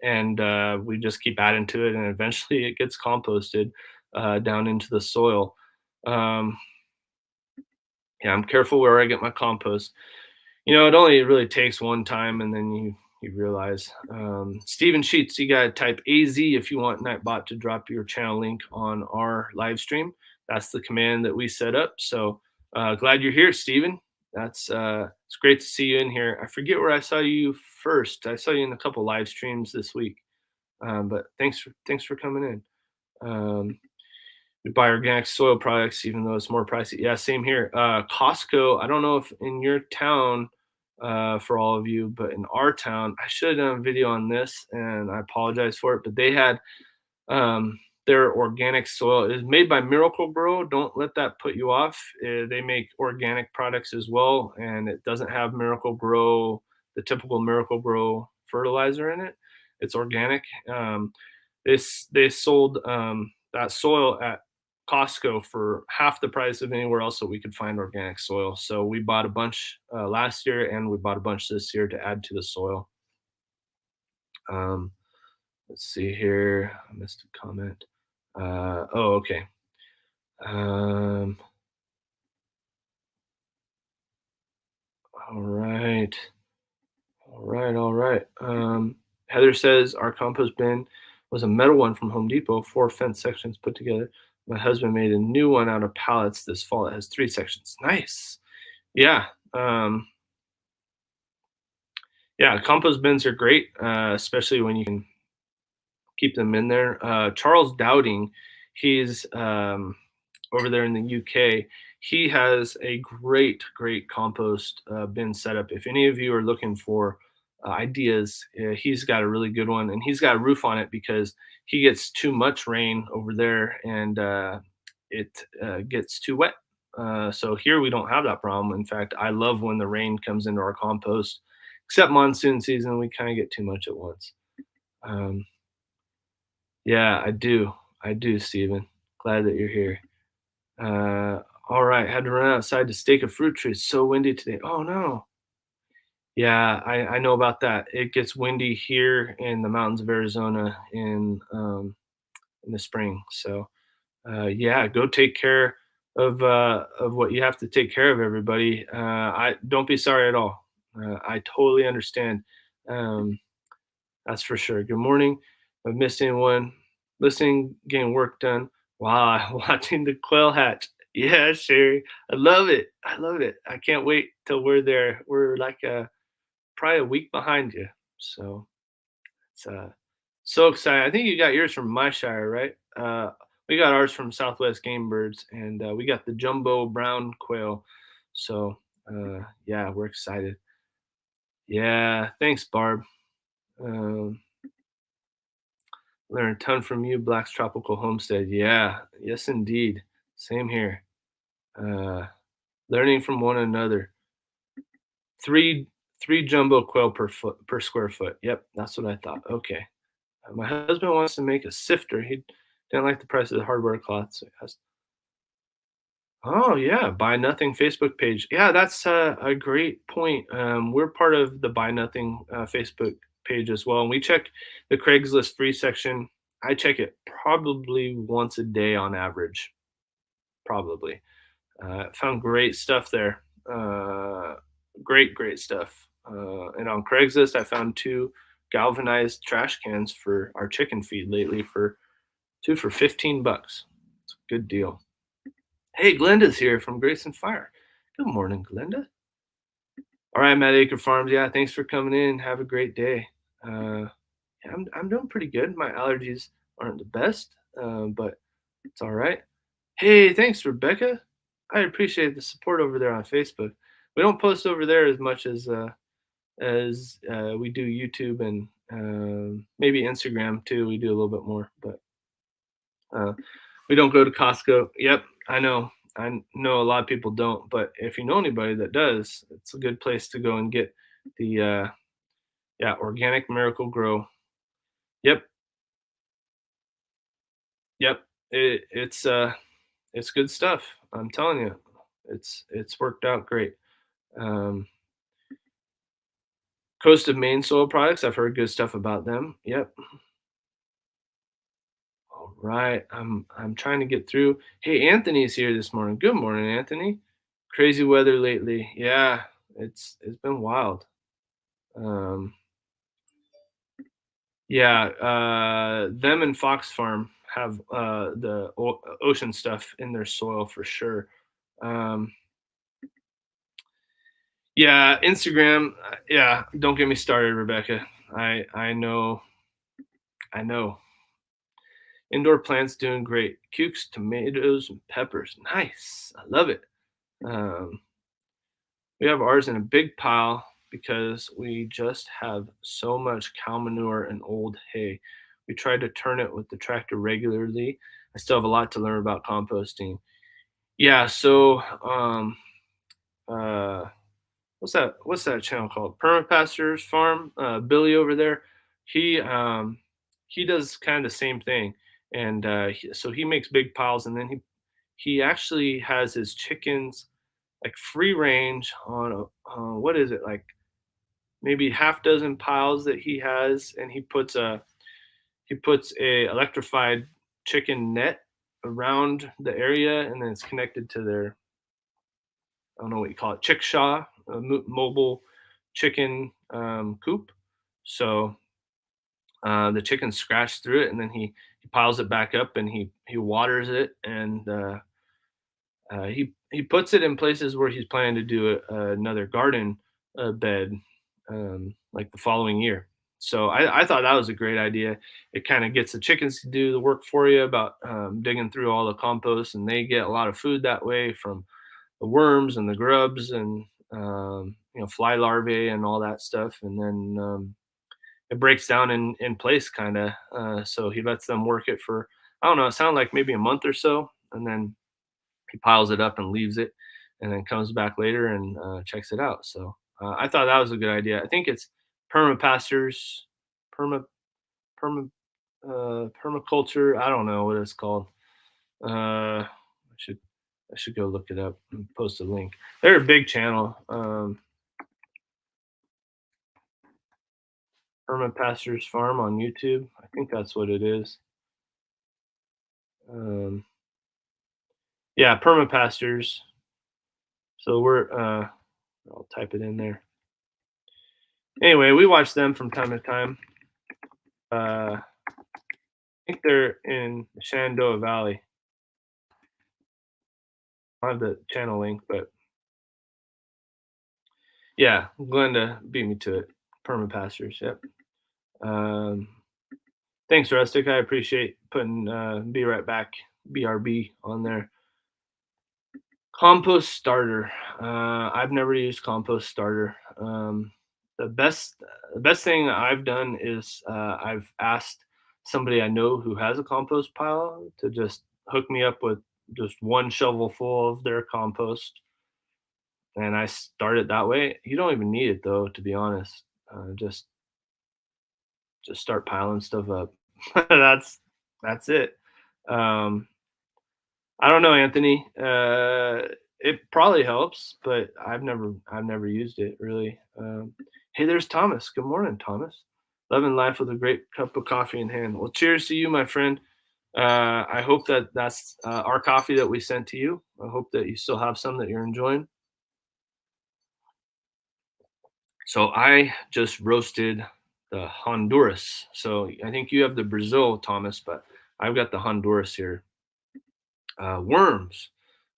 and we just keep adding to it, and eventually it gets composted down into the soil. Um, Yeah, I'm careful where I get my compost. It only really takes one time, and then you realize. Steven Sheets, you gotta type AZ if you want Nightbot to drop your channel link on our live stream. That's the command that we set up. So glad you're here, Steven. That's it's great to see you in here. I forget where I saw you first. I saw you in a couple live streams this week. But thanks for coming in. We buy organic soil products even though it's more pricey. Yeah, same here. Costco, I don't know if in your town, for all of you, but in our town, I should have done a video on this and I apologize for it, but they had their organic soil is made by Miracle Grow. Don't let that put you off. They make organic products as well, and it doesn't have Miracle Grow, the typical Miracle Grow fertilizer in it. It's organic. They sold that soil at Costco for half the price of anywhere else that we could find organic soil. So we bought a bunch last year, and we bought a bunch this year to add to the soil. Um, let's see here. I missed a comment. Oh, okay. Um, all right. All right. All right. Heather says our compost bin was a metal one from Home Depot, 4 fence sections put together. My husband made a new one out of pallets this fall. It has 3 sections. Nice. Yeah. Um, yeah. Compost bins are great, especially when you can keep them in there. Charles Dowding, he's over there in the UK. He has a great compost bin setup. If any of you are looking for ideas, he's got a really good one, and he's got a roof on it because he gets too much rain over there, and it gets too wet. So here we don't have that problem. In fact, I love when the rain comes into our compost. Except monsoon season, we kind of get too much at once. Um, yeah, I do. I do, Steven. Glad that you're here. All right. Had to run outside to stake a fruit tree. It's so windy today. Oh no. Yeah, I know about that. It gets windy here in the mountains of Arizona in the spring. So yeah, go take care of what you have to take care of, everybody. I don't be sorry at all. I totally understand. Um, That's for sure. Good morning. I've missed anyone listening, getting work done while watching the quail hatch. Yeah, Sherry. I love it. I love it. I can't wait till we're there. We're like probably a week behind you. So it's so excited. I think you got yours from my shire, right? We got ours from Southwest Game Birds, and we got the jumbo brown quail. So yeah, we're excited. Yeah, thanks, Barb. Um, Learn a ton from you, Black's Tropical Homestead. Yeah, yes, indeed. Same here. Uh, Learning from one another. Three three jumbo quail per square foot. Yep, that's what I thought. Okay. My husband wants to make a sifter. He didn't like the price of the hardware cloth, so he has. Oh yeah, Buy Nothing Facebook page. Yeah, that's a great point. We're part of the Buy Nothing Facebook page as well, and we check the Craigslist free section. I check it probably once a day on average. Probably. Found great stuff there. Great stuff. And on Craigslist, I found two galvanized trash cans for our chicken feed lately for two for $15. It's a good deal. Hey, Glenda's here from Grace and Fire. Good morning, Glenda. All right, Matt Acre Farms. Yeah, thanks for coming in. Have a great day. Yeah, I'm doing pretty good. My allergies aren't the best, but it's all right. Hey, thanks, Rebecca. I appreciate the support over there on Facebook. We don't post over there as much as we do YouTube and maybe Instagram too. We do a little bit more, but uh, we don't go to Costco. Yep, I know. I know a lot of people don't, but if you know anybody that does, it's a good place to go and get the yeah, organic Miracle Grow. Yep, yep. It's good stuff. I'm telling you, it's worked out great. Um, Coast of Maine soil products. I've heard good stuff about them. Yep. All right. I'm trying to get through. Hey, Anthony's here this morning. Good morning, Anthony. Crazy weather lately. Yeah, it's been wild. Um, yeah, them and Fox Farm have the ocean stuff in their soil for sure. Um, yeah, Instagram. Yeah, don't get me started, Rebecca. I know. Indoor plants doing great. Cukes, tomatoes, and peppers. Nice. I love it. Um, we have ours in a big pile because we just have so much cow manure and old hay. We try to turn it with the tractor regularly. I still have a lot to learn about composting. Yeah, so uh what's that channel called? Permapastures Farm. Billy over there, he um he does kind of the same thing. And so he makes big piles, and then he actually has his chickens like free range on what is it, like maybe half dozen piles that he has, and he puts a electrified chicken net around the area, and then it's connected to their, I don't know what you call it, chickshaw, a mobile chicken coop. So the chickens scratch through it, and then he piles it back up, and he waters it, and he puts it in places where he's planning to do another garden bed, like the following year. So I thought that was a great idea. It kind of gets the chickens to do the work for you about digging through all the compost, and they get a lot of food that way from the worms and the grubs and fly larvae and all that stuff. And then it breaks down in place, kind of. So he lets them work it for, I don't know, it sounded like maybe a month or so, and then he piles it up and leaves it, and then comes back later and checks it out. So I thought that was a good idea. I think it's permapastures, perma perma permaculture. I don't know what it's called. I should go look it up and post a link. They're a big channel. Permapastures Farm on YouTube. I think that's what it is. Um, yeah, permapastures. So I'll type it in there. Anyway, we watch them from time to time. I think they're in the Shenandoah Valley. I have the channel link, but yeah, Glenda beat me to it. Permapastures, yep. Um, thanks, Rustic. I appreciate putting Be Right Back BRB on there. Compost starter. I've never used compost starter. The best the best thing I've done is I've asked somebody I know who has a compost pile to just hook me up with just one shovel full of their compost, and I started that way. You don't even need it though, to be honest. Just start piling stuff up. That's it. Um, I don't know, Anthony. It probably helps, but I've never used it really. Hey, there's Thomas. Good morning, Thomas. Loving life with a great cup of coffee in hand. Well, cheers to you, my friend. I hope that that's our coffee that we sent to you. I hope that you still have some that you're enjoying. So I just roasted the Honduras. So I think you have the Brazil, Thomas, but I've got the Honduras here. Worms.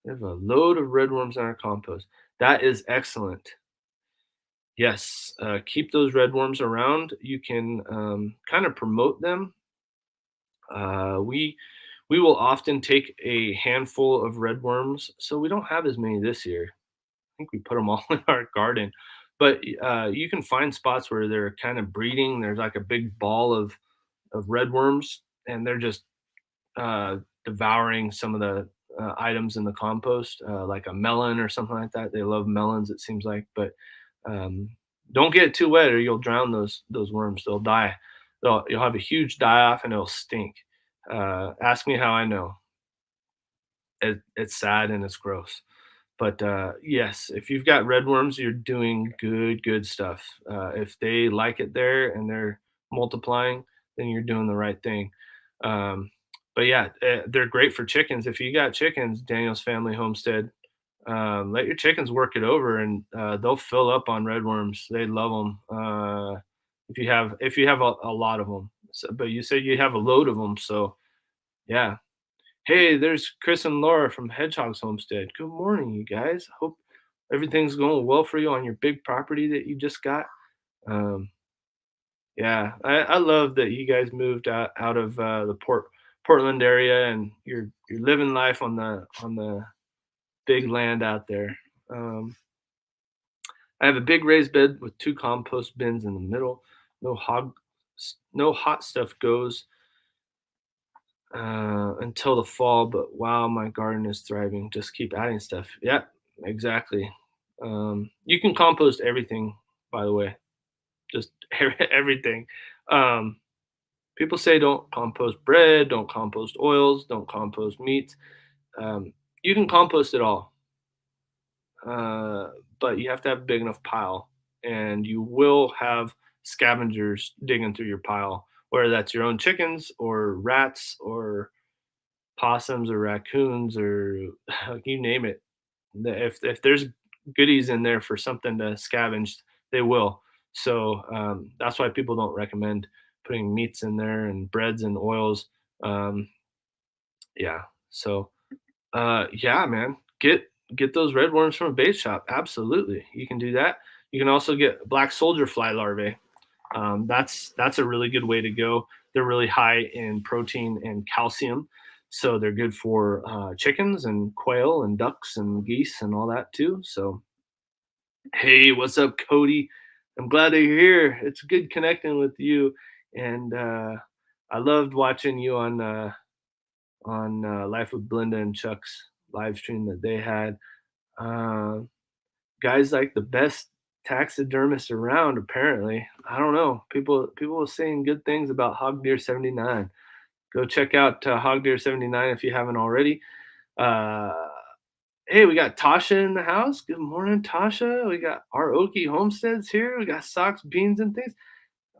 We have a load of red worms in our compost. That is excellent. Yes, keep those red worms around. You can kind of promote them. We will often take a handful of red worms, so we don't have as many this year. I think we put them all in our garden, but you can find spots where they're kind of breeding. There's like a big ball of red worms, and they're just devouring some of the items in the compost, like a melon or something like that. They love melons, it seems like, but um, don't get it too wet or you'll drown those worms. They'll die. You'll have a huge die off and it'll stink. Ask me how I know. It's sad and it's gross. But yes, if you've got red worms, you're doing good stuff. If they like it there and they're multiplying, then you're doing the right thing. Um, but yeah, they're great for chickens. If you got chickens, Daniel's Family Homestead, Let your chickens work it over, and they'll fill up on redworms. They love them. If you have a lot of them. So, but you said you have a load of them, so yeah. Hey, there's Chris and Laura from Hedgehog's Homestead. Good morning, you guys. Hope everything's going well for you on your big property that you just got. Um, yeah, I love that you guys moved out of the Portland area, and you're living life on the big land out there. Um, I have a big raised bed with two compost bins in the middle. No hog, no hot stuff goes until the fall. But wow, my garden is thriving. Just keep adding stuff. Yeah, exactly. You can compost everything, by the way, just everything. Um, People say don't compost bread, don't compost oils, don't compost meats. Um, you can compost it all, uh, but you have to have a big enough pile, and you will have scavengers digging through your pile, whether that's your own chickens or rats or possums or raccoons or you name it. If there's goodies in there for something to scavenge, they will. So that's why people don't recommend putting meats in there and breads and oils. Um, yeah. So yeah, man, get those red worms from a bait shop. Absolutely, you can do that. You can also get black soldier fly larvae. That's a really good way to go. They're really high in protein and calcium, so they're good for chickens and quail and ducks and geese and all that too. So, hey, what's up, Cody? I'm glad that you're here. It's good connecting with you, and I loved watching you on Life with Belinda and Chuck's live stream that they had. Uh, Guy's like the best taxidermist around. Apparently, I don't know. People are saying good things about Hog Deer 79. Go check out Hog Deer 79 if you haven't already. Uh, hey, we got Tasha in the house. Good morning, Tasha. We got our Okie Homesteads here. We got socks, beans, and things.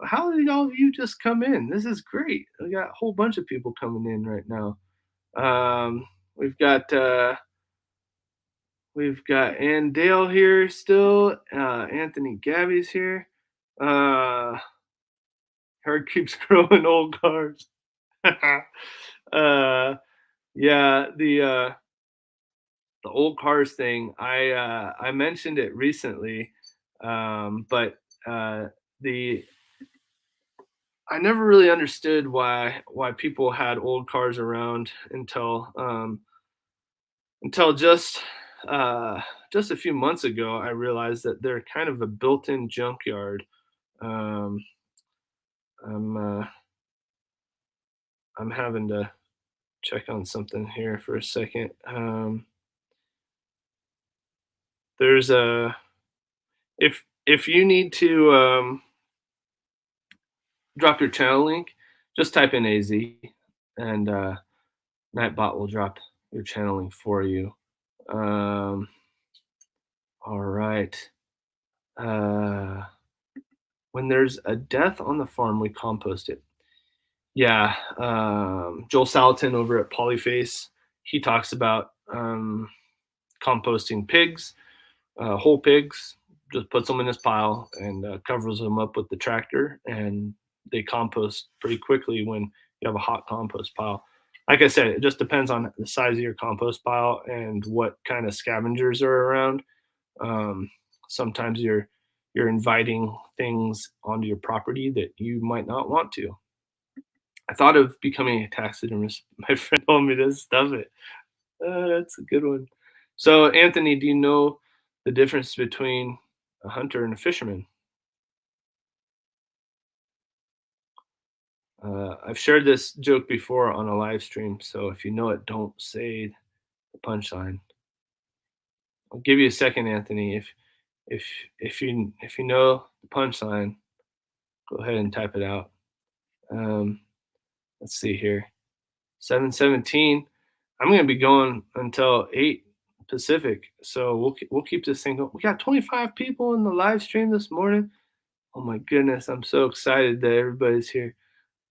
How did all of you just come in? This is great. We got a whole bunch of people coming in right now. We've got Ann Dale here still. Anthony Gabby's here. Uh, Her keeps growing old cars. uh, yeah, the old cars thing. I mentioned it recently, but the I never really understood why people had old cars around until just a few months ago. I realized that they're kind of a built-in junkyard. Um, I'm I'm having to check on something here for a second. There's a if you need to drop your channel link, just type in AZ, and Nightbot will drop your channel link for you. Um, all right. Uh, when there's a death on the farm, we compost it. Yeah, Joel Salatin over at Polyface, he talks about composting pigs, whole pigs. Just puts them in this pile and covers them up with the tractor, and they compost pretty quickly when you have a hot compost pile. Like I said, it just depends on the size of your compost pile and what kind of scavengers are around. Um, Sometimes you're inviting things onto your property that you might not want to. I thought of becoming a taxidermist. My friend told me to stuff it. That's a good one. So, Anthony, do you know the difference between a hunter and a fisherman? I've shared this joke before on a live stream, so if you know it, don't say the punchline. I'll give you a second, Anthony. If if you know the punchline, go ahead and type it out. Um, let's see here. 7:17. I'm gonna be going until 8 Pacific, so we'll keep this thing going. We got 25 people in the live stream this morning. Oh my goodness, I'm so excited that everybody's here.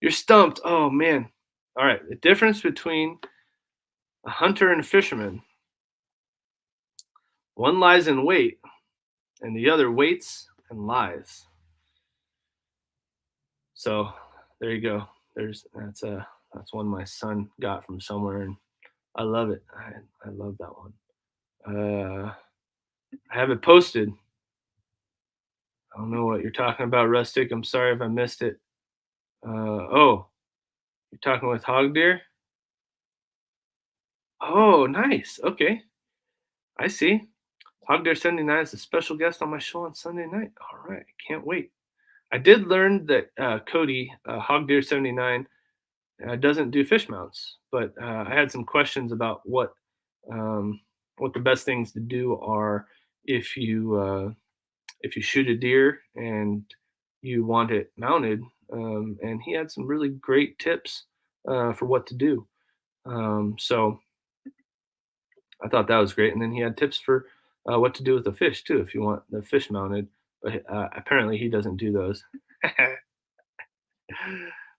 You're stumped. Oh man. All right. The difference between a hunter and a fisherman. One lies in wait, and the other waits and lies. So there you go. That's one my son got from somewhere, and I love it. I love that one. I have it posted. I don't know what you're talking about, Rustic. I'm sorry if I missed it. Oh, you're talking with Hog Deer? Oh, nice. Okay, I see. Hog Deer 79 is a special guest on my show on Sunday night. All right, can't wait. I did learn that Cody, Hog Deer 79, doesn't do fish mounts, but I had some questions about what the best things to do are if you shoot a deer and you want it mounted. And he had some really great tips for what to do. So I thought that was great. And then he had tips for what to do with the fish too, if you want the fish mounted. But apparently he doesn't do those.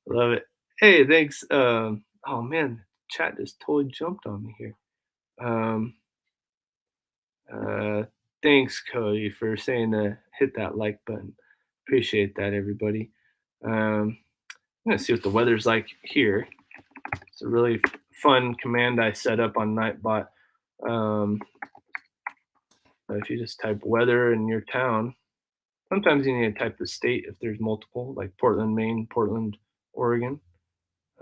Love it. Hey, thanks. Oh man, chat just totally jumped on me here. Um, uh, Thanks, Cody, for saying to hit that like button. Appreciate that, everybody. I'm gonna see what the weather's like here. It's a really fun command I set up on Nightbot. Um, if you just type weather in your town, sometimes you need to type the state if there's multiple, like Portland, Maine, Portland, Oregon.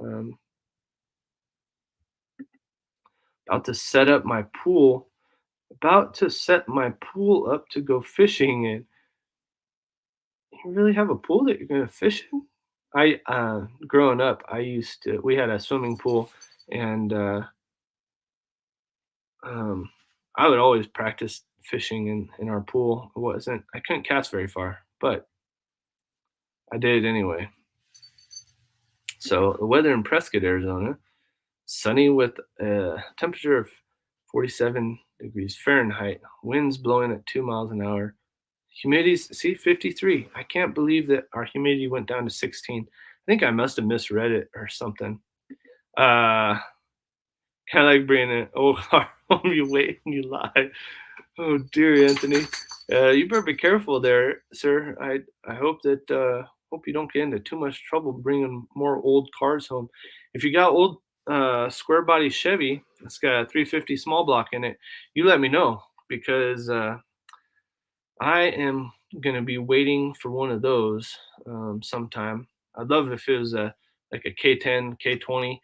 Um, about to set up my pool. About to set my pool up to go fishing in. You really have a pool that you're gonna fish in? I growing up, we had a swimming pool, and um, I would always practice fishing in our pool. I couldn't cast very far, but I did anyway. So the weather in Prescott, Arizona, sunny with a temperature of 47 degrees Fahrenheit, winds blowing at 2 miles an hour. Humidity's, see, 53. I can't believe that our humidity went down to 16. I think I must have misread it or something. Uh, kind of like bringing an old car home, you wait and you lie. Oh dear, Anthony. You better be careful there, sir. I hope you don't get into too much trouble bringing more old cars home. If you got old square body Chevy that's got a 350 small block in it, you let me know because I am gonna be waiting for one of those sometime. I'd love if it was a like a K10, K20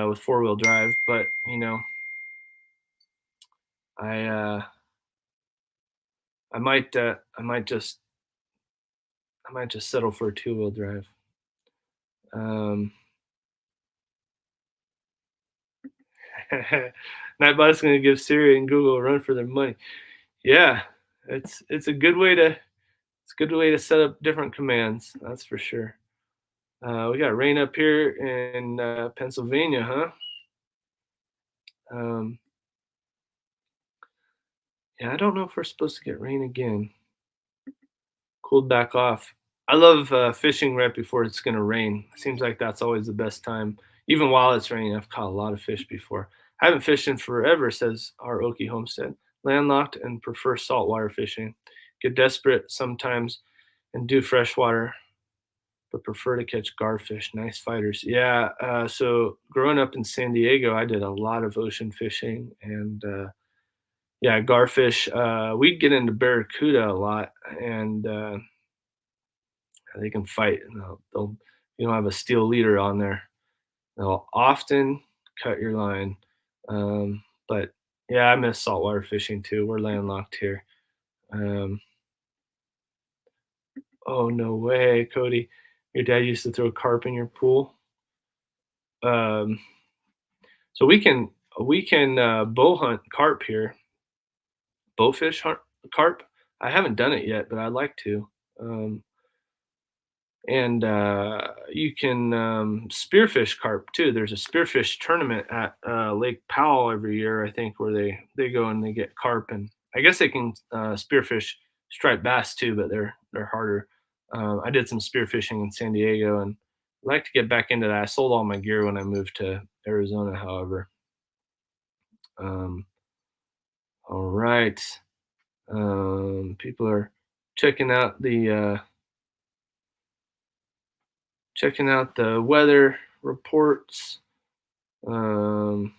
with 4-wheel drive, but I uh, I might just settle for a 2-wheel drive. Um, Nightbot's gonna give Siri and Google a run for their money. Yeah, it's a good way to set up different commands. That's for sure. We got rain up here in Pennsylvania, huh? Um, yeah, I don't know if we're supposed to get rain again. Cooled back off. I love fishing right before it's gonna rain. Seems like that's always the best time. Even while it's raining, I've caught a lot of fish before. I haven't fished in forever, says our Okie homestead. Landlocked and prefer saltwater fishing. Get desperate sometimes and do freshwater, but prefer to catch garfish. Nice fighters. Yeah. So growing up in San Diego, I did a lot of ocean fishing, and yeah, garfish. We'd get into barracuda a lot, and they can fight. And you don't have a steel leader on there. They'll often cut your line. But yeah, I miss saltwater fishing too. We're landlocked here. Um, oh no way, Cody! Your dad used to throw carp in your pool. Um, so we can bow hunt carp here. Bowfish hunt carp. I haven't done it yet, but I'd like to. Um, and you can spearfish carp too. There's a spearfish tournament at Lake Powell every year, I think, where they go and they get carp, and I guess they can spearfish striped bass too, but they're harder. I did some spearfishing in San Diego, and I'd like to get back into that. I sold all my gear when I moved to Arizona, however. Um, all right. People are checking out the weather reports. Um,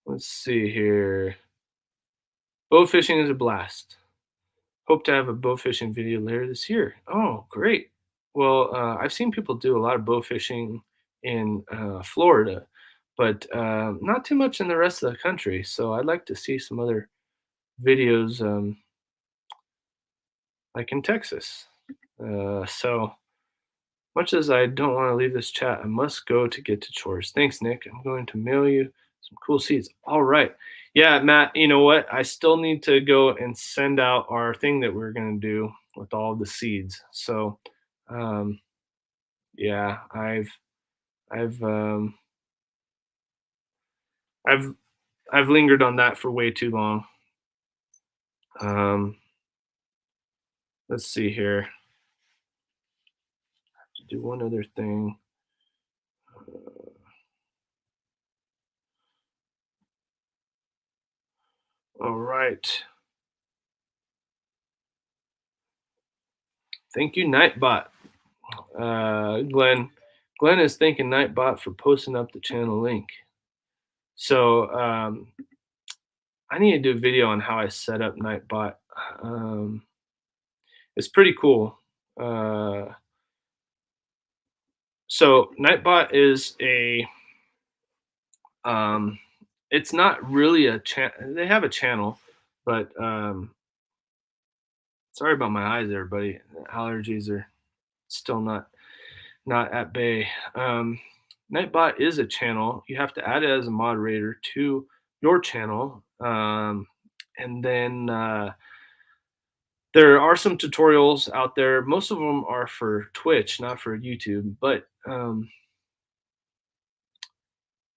let's see here. Bow fishing is a blast. Hope to have a bow fishing video later this year. Oh, great. Well, I've seen people do a lot of bow fishing in Florida, but not too much in the rest of the country. So I'd like to see some other videos, like in Texas. So much as I don't want to leave this chat, I must go to get to chores. Thanks, Nick. I'm going to mail you some cool seeds. All right. Yeah, Matt, you know what? I still need to go and send out our thing that we're going to do with all the seeds. So, um, yeah, I've, um, I've, I've lingered on that for way too long. Um, let's see here. Do one other thing. All right. Thank you, Nightbot. Glenn is thanking Nightbot for posting up the channel link. So I need to do a video on how I set up Nightbot. Um, it's pretty cool. Uh, so Nightbot is um, it's not really a channel. They have a channel, but sorry about my eyes, everybody. Allergies are still not at bay. Nightbot is a channel. You have to add it as a moderator to your channel, and then there are some tutorials out there. Most of them are for Twitch, not for YouTube. But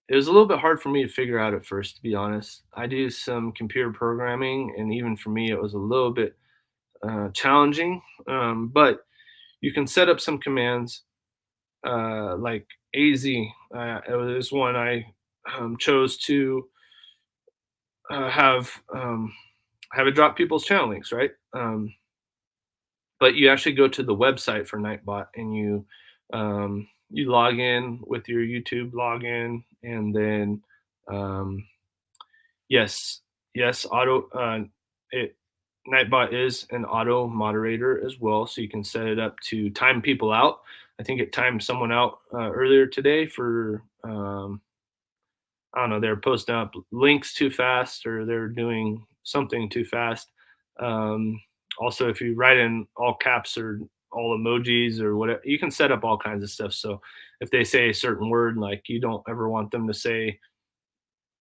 it was a little bit hard for me to figure out at first, to be honest. I do some computer programming, and even for me, it was a little bit challenging. But you can set up some commands like AZ. It was one I chose to have it drop people's channel links, right? But you actually go to the website for Nightbot and you log in with your YouTube login, and then um, yes, yes, it Nightbot is an auto moderator as well, so you can set it up to time people out. I think it timed someone out earlier today for I don't know, they're posting up links too fast or they're doing something too fast. Um, Also, if you write in all caps or all emojis or whatever, you can set up all kinds of stuff. So if they say a certain word, like you don't ever want them to say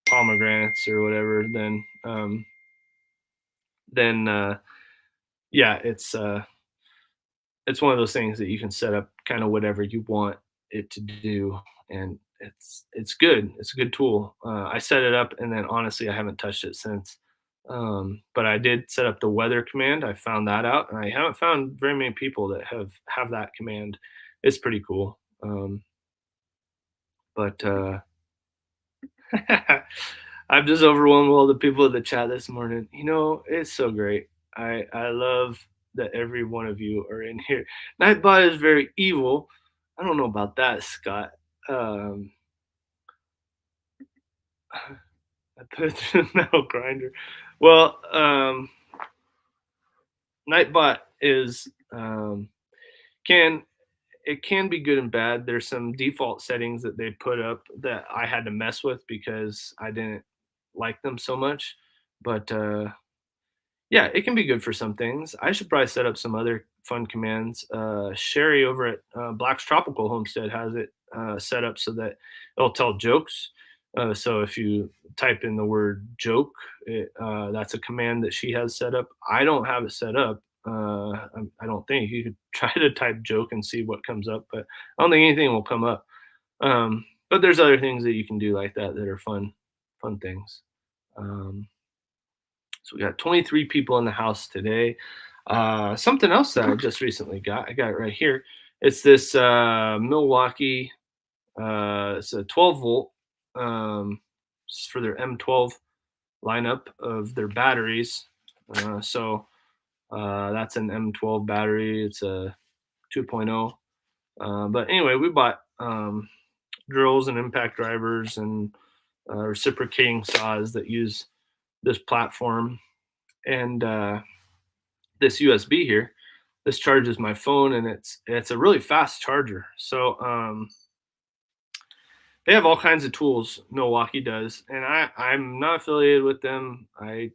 pomegranates or whatever, then yeah, it's one of those things that you can set up kind of whatever you want it to do, and it's good. It's a good tool. I set it up, and then honestly, I haven't touched it since. But I did set up the weather command. I found that out, and I haven't found very many people that have that command. It's pretty cool. But I'm just overwhelmed with all the people in the chat this morning. You know, it's so great. I love that every one of you are in here. Nightbot is very evil. I don't know about that, Scott. Um, I put the metal grinder. Well, Nightbot is can it can be good and bad. There's some default settings that they put up that I had to mess with because I didn't like them so much. But yeah, it can be good for some things. I should probably set up some other fun commands. Sherry over at Black's Tropical Homestead has it set up so that it'll tell jokes. So if you type in the word joke, that's a command that she has set up. I don't have it set up. I don't think you could try to type joke and see what comes up, but I don't think anything will come up. But there's other things that you can do like that that are fun things. Um, so we got 23 people in the house today. Something else that I just recently got, I got it right here. It's this Milwaukee, it's a 12 volt, it's for their M12 lineup of their batteries. That's an M12 battery. It's a 2.0. But anyway, we bought drills and impact drivers and reciprocating saws that use this platform and this USB here. This charges my phone, and it's a really fast charger. So they have all kinds of tools. Milwaukee does, and I'm not affiliated with them. I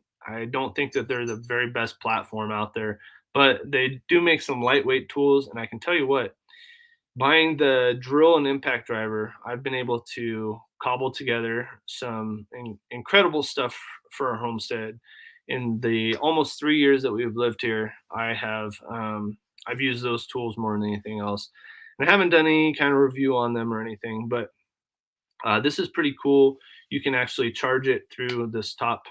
don't think that they're the very best platform out there, but they do make some lightweight tools. And I can tell you what, buying the drill and impact driver, I've been able to cobble together some incredible stuff for our homestead. In the almost 3 years that we've lived here, I've used those tools more than anything else. And I haven't done any kind of review on them or anything, but this is pretty cool. You can actually charge it through this top.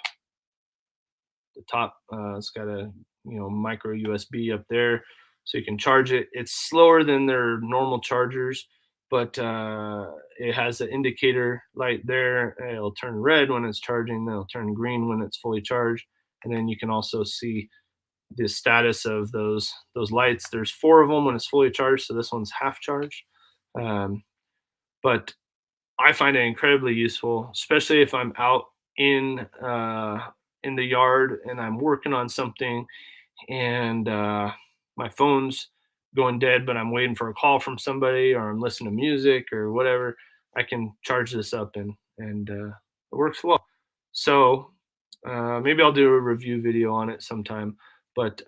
The top, it's got a micro USB up there, so you can charge it. It's slower than their normal chargers, but it has an indicator light there. It'll turn red when it's charging. Then it'll turn green when it's fully charged, and then you can also see the status of those lights. There's four of them when it's fully charged, so this one's half charged. Um, but I find it incredibly useful, especially if I'm out in in the yard and I'm working on something and my phone's going dead, but I'm waiting for a call from somebody or I'm listening to music or whatever. I can charge this up and it works well. So maybe I'll do a review video on it sometime. But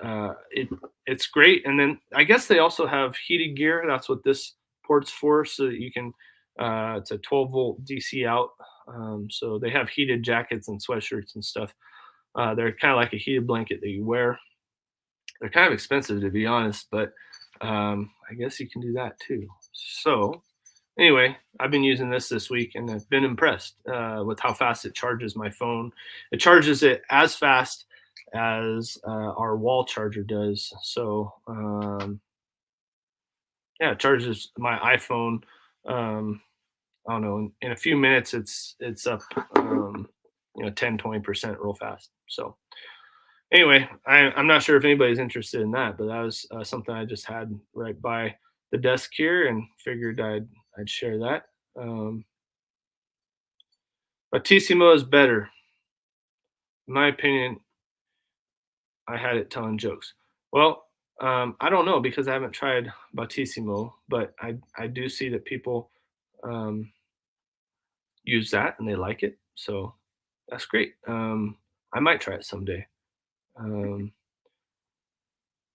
it's great. And then I guess they also have heated gear. That's what this port's for, so that you can. It's a 12-volt DC out. So they have heated jackets and sweatshirts and stuff. They're kind of like a heated blanket that you wear. They're kind of expensive, to be honest, but I guess you can do that too. So anyway, I've been using this week, and I've been impressed with how fast it charges my phone. It charges it as fast as our wall charger does. So yeah, it charges my iPhone. I don't know, in a few minutes, it's up, 10-20% real fast. So anyway, I'm not sure if anybody's interested in that, but that was something I just had right by the desk here and figured I'd share that. Um, Batissimo is better, in my opinion. I had it telling jokes. Well, I don't know because I haven't tried Batissimo, but I do see that people um, use that and they like it, so that's great. I might try it someday. Um,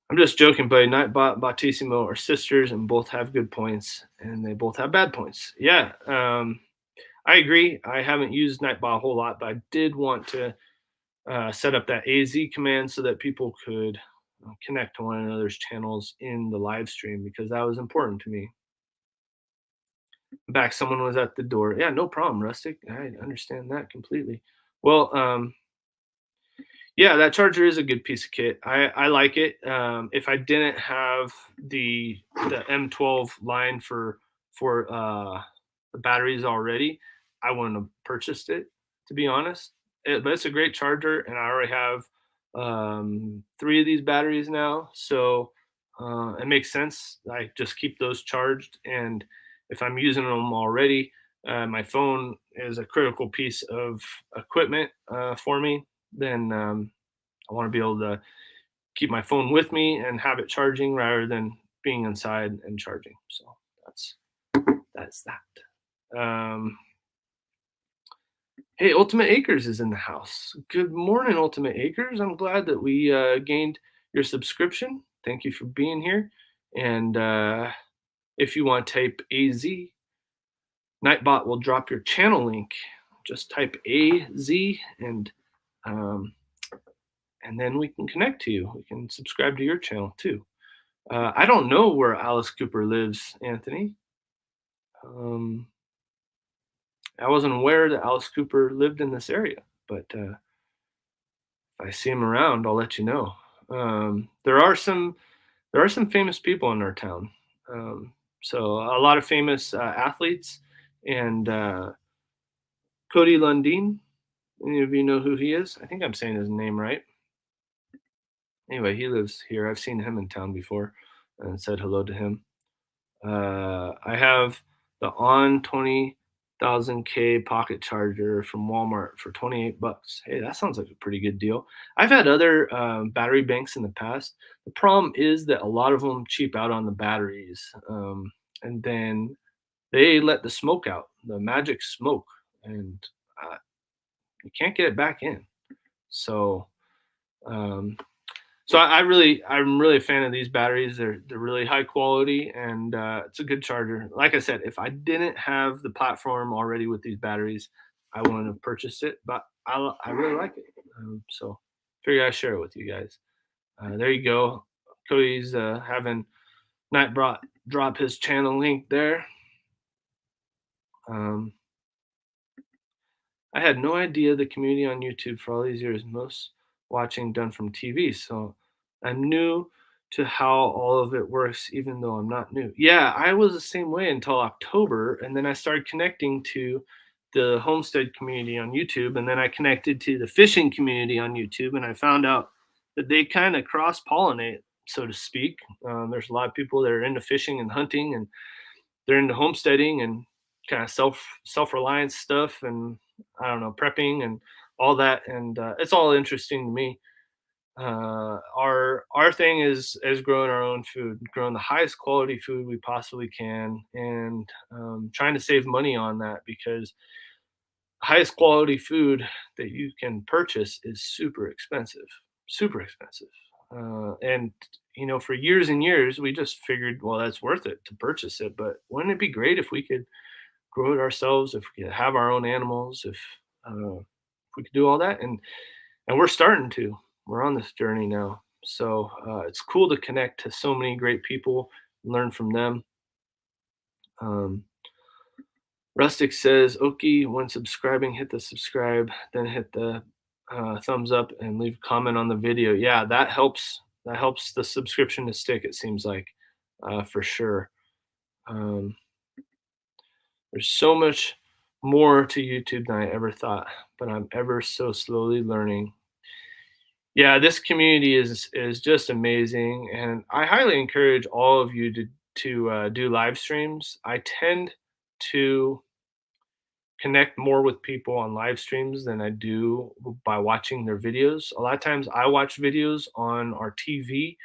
I'm just joking, buddy. Nightbot, Battissimo are sisters, and both have good points, and they both have bad points. Yeah, I agree. I haven't used Nightbot a whole lot, but I did want to set up that AZ command so that people could connect to one another's channels in the live stream because that was important to me. Back, someone was at the door. Yeah, no problem, Rustic. I understand that completely. Well, yeah, that charger is a good piece of kit. I like it. If I didn't have the M12 line for the batteries already, I wouldn't have purchased it, to be honest. But it's a great charger, and I already have three of these batteries now, so it makes sense. I just keep those charged, and if I'm using them already, my phone is a critical piece of equipment for me. Then I want to be able to keep my phone with me and have it charging rather than being inside and charging. So that's that. Hey, Ultimate Acres is in the house. Good morning, Ultimate Acres. I'm glad that we gained your subscription. Thank you for being here. And if you want to type AZ, Nightbot will drop your channel link. Just type AZ um, and then we can connect to you. We can subscribe to your channel too. I don't know where Alice Cooper lives, Anthony. I wasn't aware that Alice Cooper lived in this area, but if I see him around, I'll let you know. There are some famous people in our town. So a lot of famous athletes and Cody Lundin. Any of you know who he is? I think I'm saying his name right. Anyway, he lives here. I've seen him in town before and said hello to him. I have the On 20,000K pocket charger from Walmart for 28 bucks. Hey, that sounds like a pretty good deal. I've had other battery banks in the past. The problem is that a lot of them cheap out on the batteries, and then they let the smoke out, the magic smoke, and uh, you can't get it back in. So um, I'm really a fan of these batteries. They're really high quality and it's a good charger. Like I said, if I didn't have the platform already with these batteries, I wouldn't have purchased it. But I really like it. So figure I'd share it with you guys. There you go. Cody's having Nightbot drop his channel link there. Um, I had no idea the community on YouTube for all these years, most watching done from TV. So I'm new to how all of it works, even though I'm not new. Yeah, I was the same way until October. And then I started connecting to the homestead community on YouTube. And then I connected to the fishing community on YouTube. And I found out that they kind of cross pollinate, so to speak. There's a lot of people that are into fishing and hunting, and they're into homesteading and kind of self-reliance stuff, and I don't know, prepping and all that, and it's all interesting to me. Our thing is growing our own food, growing the highest quality food we possibly can, and trying to save money on that, because highest quality food that you can purchase is super expensive, super expensive. And for years and years, we just figured, well, that's worth it to purchase it. But wouldn't it be great if we could grow it ourselves? If we could have our own animals? If we could do all that, and we're starting to. We're on this journey now, so it's cool to connect to so many great people, learn from them. Um, Rustic says, Oki, when subscribing, hit the subscribe, then hit the thumbs up and leave a comment on the video. Yeah, that helps. That helps the subscription to stick, it seems like, for sure. Um, there's so much more to YouTube than I ever thought, but I'm ever so slowly learning. Yeah, this community is just amazing, and I highly encourage all of you to do live streams. I tend to connect more with people on live streams than I do by watching their videos. A lot of times I watch videos on our TV,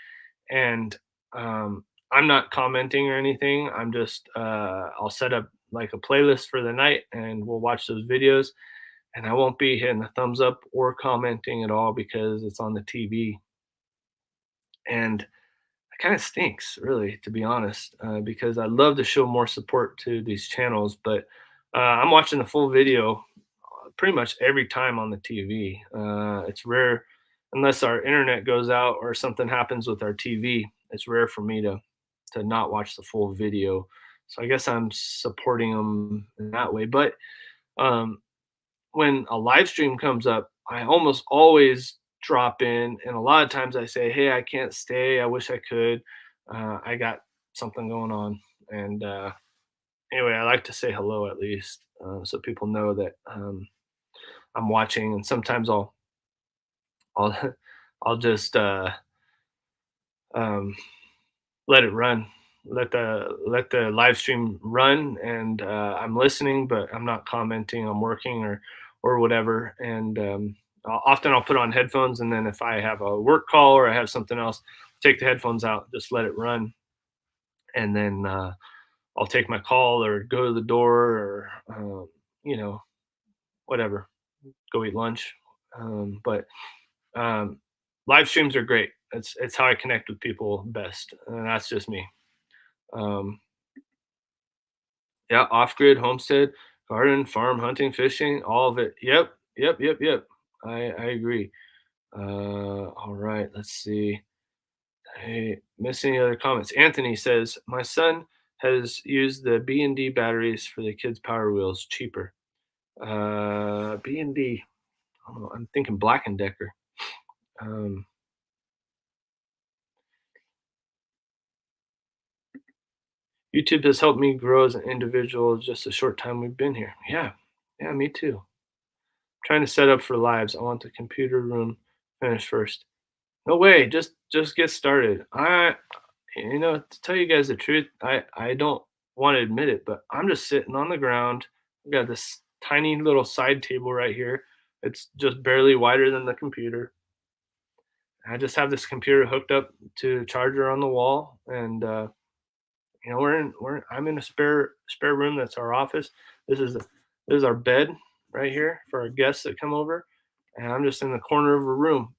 and I'm not commenting or anything. I'm just I'll set up like a playlist for the night and we'll watch those videos, and I won't be hitting the thumbs up or commenting at all because it's on the TV. And it kind of stinks, really, to be honest, because I love to show more support to these channels, but I'm watching the full video pretty much every time on the TV. It's rare, unless our internet goes out or something happens with our TV. It's rare for me to not watch the full video. So I guess I'm supporting them in that way. But um, when a live stream comes up, I almost always drop in, and a lot of times I say, "Hey, I can't stay. I wish I could. I got something going on." And anyway, I like to say hello at least, so people know that I'm watching. And sometimes I'll I'll just um, let it run, let the live stream run, and I'm listening, but I'm not commenting. I'm working or whatever, and often I'll put on headphones, and then if I have a work call or I have something else, take the headphones out, just let it run, and then I'll take my call or go to the door or you know whatever, go eat lunch. But um, live streams are great. It's how I connect with people best, and that's just me. Um, yeah, off grid, homestead, garden, farm, hunting, fishing, all of it. Yep, yep, yep, yep. I agree. All right, let's see. Hey, miss any other comments? Anthony says my son has used the B&D batteries for the kids' Power Wheels, cheaper. B&D. I don't know. I'm thinking Black and Decker. Um, YouTube has helped me grow as an individual just a short time we've been here. Yeah, yeah, me too. Trying to set up for lives. I want the computer room finished first. No way. Just get started. To tell you guys the truth, I don't want to admit it, but I'm just sitting on the ground. I got this tiny little side table right here. It's just barely wider than the computer. I just have this computer hooked up to a charger on the wall, and I'm in a spare room. That's our office. This is our bed right here for our guests that come over, and I'm just in the corner of a room.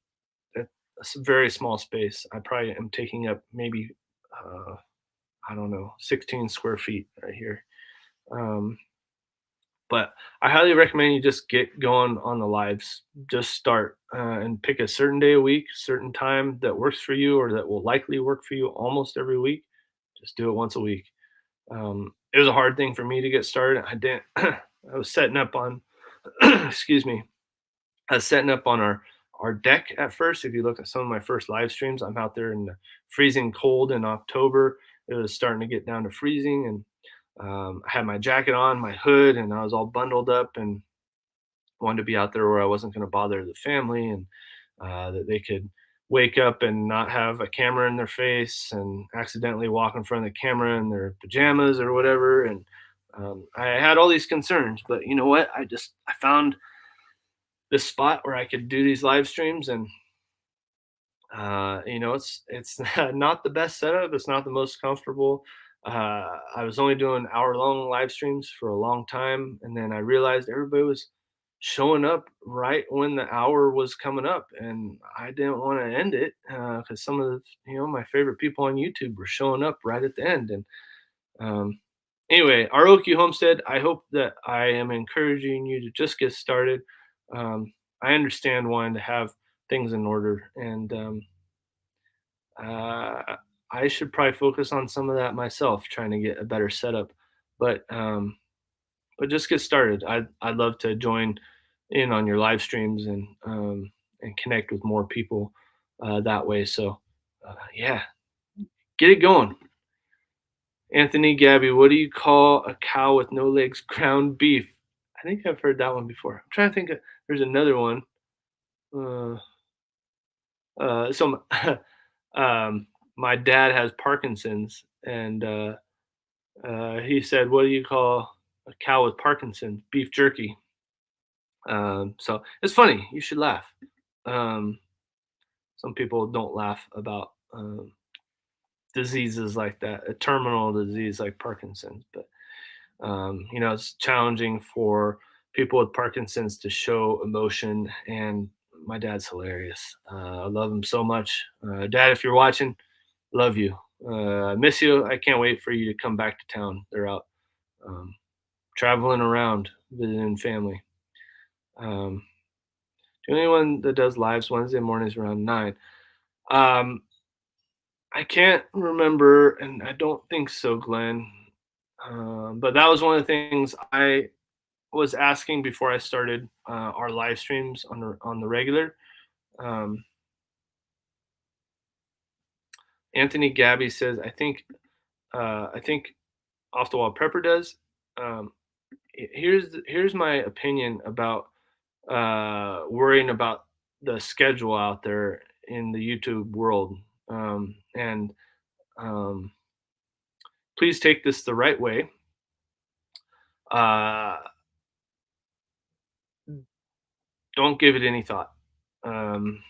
It's a very small space. I probably am taking up maybe uh, I don't know, 16 square feet right here. Um, but I highly recommend you just get going on the lives. Just start and pick a certain day a week, certain time that works for you, or that will likely work for you almost every week. Just do it once a week. It was a hard thing for me to get started. I didn't. I was setting up on, excuse me. I was setting up on our deck at first. If you look at some of my first live streams, I'm out there in the freezing cold in October. It was starting to get down to freezing, and I had my jacket on, my hood, and I was all bundled up and wanted to be out there where I wasn't going to bother the family, and that they could wake up and not have a camera in their face and accidentally walk in front of the camera in their pajamas or whatever. And I had all these concerns, but you know what? I found this spot where I could do these live streams, and it's not the best setup. It's not the most comfortable. I was only doing hour-long live streams for a long time, and then I realized everybody was showing up right when the hour was coming up, and I didn't want to end it because some of my favorite people on YouTube were showing up right at the end. And um, anyway, our OQ Homestead. I hope that I am encouraging you to just get started. I understand wanting to have things in order, and uh, I should probably focus on some of that myself, trying to get a better setup. But just get started. I'd love to join in on your live streams and connect with more people that way. So yeah, get it going. Anthony Gabby, what do you call a cow with no legs? Ground beef. I think I've heard that one before. I'm trying to think. There's another one. Uh, so my dad has Parkinson's, and he said, "What do you call a cow with Parkinson's? Beef jerky." So it's funny. You should laugh. Um, some people don't laugh about diseases like that, a terminal disease like Parkinson's. But it's challenging for people with Parkinson's to show emotion. And my dad's hilarious. I love him so much. Dad, if you're watching, love you. I miss you. I can't wait for you to come back to town. They're out um, traveling around, visiting family. Um, to anyone that does lives Wednesday mornings around 9. Um, I can't remember, and I don't think so, Glenn. But that was one of the things I was asking before I started our live streams on the regular. Um, Anthony Gabby says, I think off the wall prepper does. Um, here's my opinion about worrying about the schedule out there in the YouTube world. And um, please take this the right way. Uh, don't give it any thought. Um,